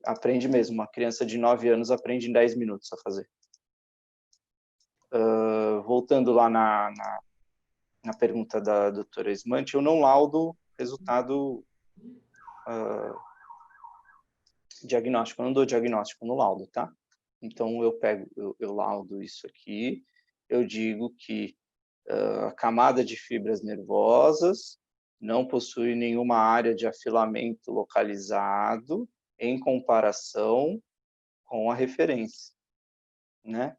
aprende mesmo, uma criança de 9 anos aprende em 10 minutos a fazer. Voltando lá na pergunta da doutora Esmante, eu não laudo resultado diagnóstico, eu não dou diagnóstico no laudo, tá? Então, eu laudo isso aqui, eu digo que a camada de fibras nervosas não possui nenhuma área de afilamento localizado em comparação com a referência, né?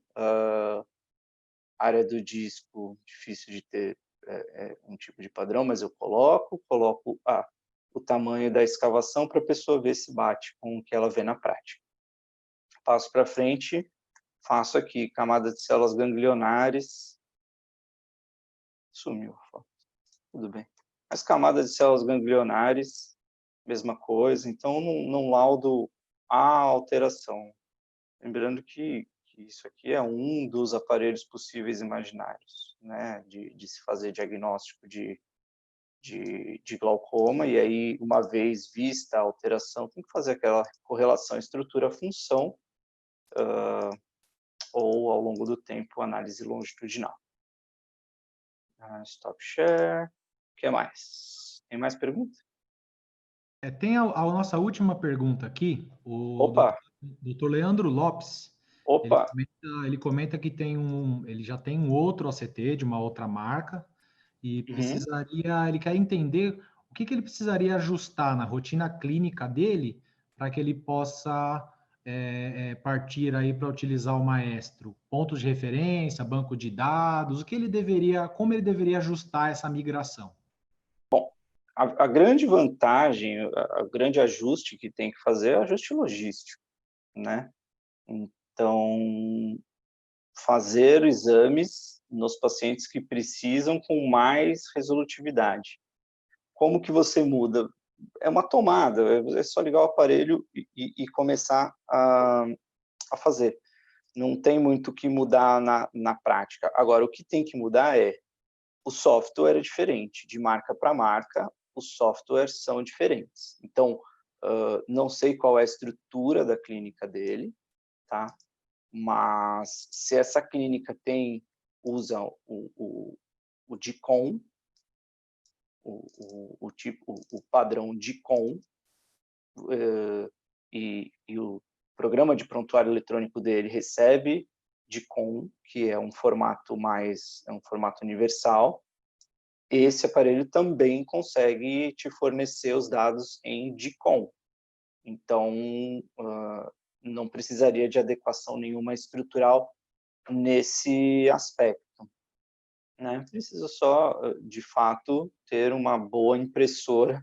Área do disco, difícil de ter um tipo de padrão, mas eu coloco o tamanho da escavação para a pessoa ver se bate com o que ela vê na prática. Passo para frente, faço aqui camada de células ganglionares. Sumiu, tudo bem. As camadas de células ganglionares, mesma coisa. Então, não laudo a alteração. Lembrando que isso aqui é um dos aparelhos possíveis imaginários, né, de se fazer diagnóstico de glaucoma, e aí, uma vez vista a alteração, tem que fazer aquela correlação estrutura-função, ou, ao longo do tempo, análise longitudinal. Stop share. O que mais? Tem mais perguntas? Tem a nossa última pergunta aqui, o Opa! Dr. Leandro Lopes. Opa! Ele comenta que ele já tem um outro OCT de uma outra marca e ele quer entender o que ele precisaria ajustar na rotina clínica dele para que ele possa partir aí para utilizar o Maestro. Pontos de referência, banco de dados, como ele deveria ajustar essa migração? Bom, a grande vantagem, a grande ajuste que tem que fazer é o ajuste logístico, né? Então, fazer exames nos pacientes que precisam com mais resolutividade. Como que você muda? É uma tomada, é só ligar o aparelho e começar a fazer. Não tem muito o que mudar na prática. Agora, o que tem que mudar o software é diferente. De marca para marca, os softwares são diferentes. Então, não sei qual é a estrutura da clínica dele, tá? Mas se essa clínica usa o DICOM, o padrão DICOM, e o programa de prontuário eletrônico dele recebe DICOM, que é um formato universal, esse aparelho também consegue te fornecer os dados em DICOM. Então, não precisaria de adequação nenhuma estrutural nesse aspecto, né? Precisa só, de fato, ter uma boa impressora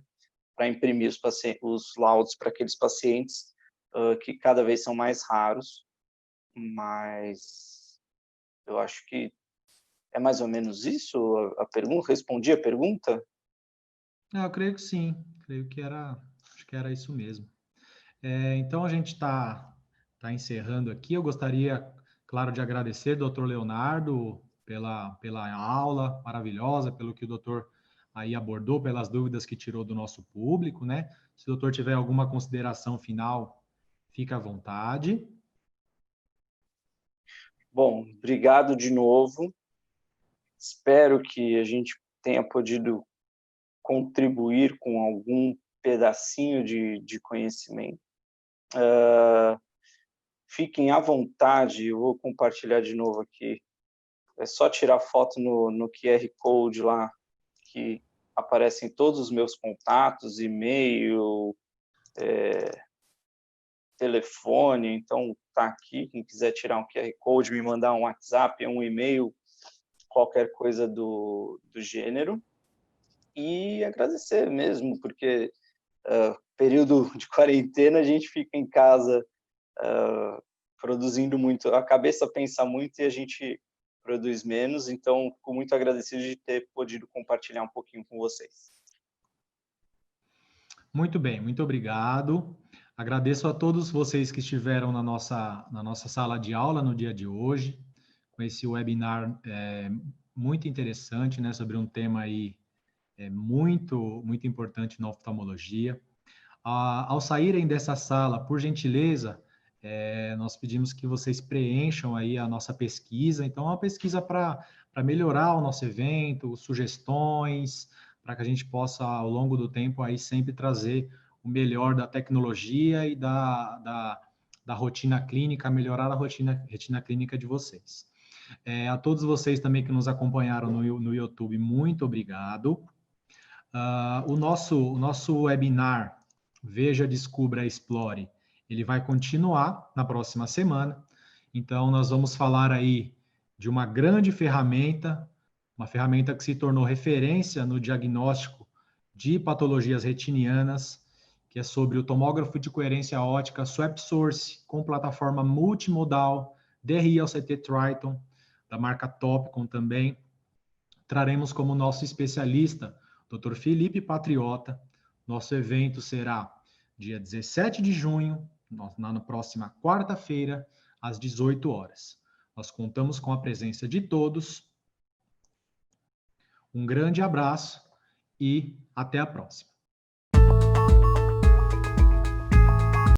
para imprimir os laudos para aqueles pacientes que cada vez são mais raros, mas eu acho que é mais ou menos isso a pergunta. Respondi a pergunta? Eu creio que sim, acho que era isso mesmo. Então, a gente está encerrando aqui. Eu gostaria, claro, de agradecer, doutor Leonardo, pela aula maravilhosa, pelo que o doutor aí abordou, pelas dúvidas que tirou do nosso público, né? Se o doutor tiver alguma consideração final, fica à vontade. Bom, obrigado de novo. Espero que a gente tenha podido contribuir com algum pedacinho de conhecimento. Fiquem à vontade, eu vou compartilhar de novo aqui. É só tirar foto no QR Code lá, que aparecem todos os meus contatos, e-mail, telefone. Então, tá aqui, quem quiser tirar um QR Code, me mandar um WhatsApp, um e-mail, qualquer coisa do gênero. E agradecer mesmo, porque período de quarentena a gente fica em casa produzindo muito, a cabeça pensa muito e a gente produz menos, então fico muito agradecido de ter podido compartilhar um pouquinho com vocês. Muito bem, muito obrigado. Agradeço a todos vocês que estiveram na nossa sala de aula no dia de hoje, com esse webinar muito interessante, né, sobre um tema aí muito, muito importante na oftalmologia. Ao saírem dessa sala, por gentileza, nós pedimos que vocês preencham aí a nossa pesquisa. Então, é uma pesquisa para melhorar o nosso evento, sugestões, para que a gente possa, ao longo do tempo, aí sempre trazer o melhor da tecnologia e da rotina clínica, melhorar a rotina clínica de vocês. A todos vocês também que nos acompanharam no YouTube, muito obrigado. O nosso webinar Veja, Descubra, Explore, ele vai continuar na próxima semana. Então, nós vamos falar aí de uma grande ferramenta, uma ferramenta que se tornou referência no diagnóstico de patologias retinianas, que é sobre o tomógrafo de coerência óptica Swap Source, com plataforma multimodal, DRI-LCT Triton, da marca Topcon também. Traremos como nosso especialista Dr. Felipe Patriota. Nosso evento será dia 17 de junho, na próxima quarta-feira, às 18 horas. Nós contamos com a presença de todos. Um grande abraço e até a próxima.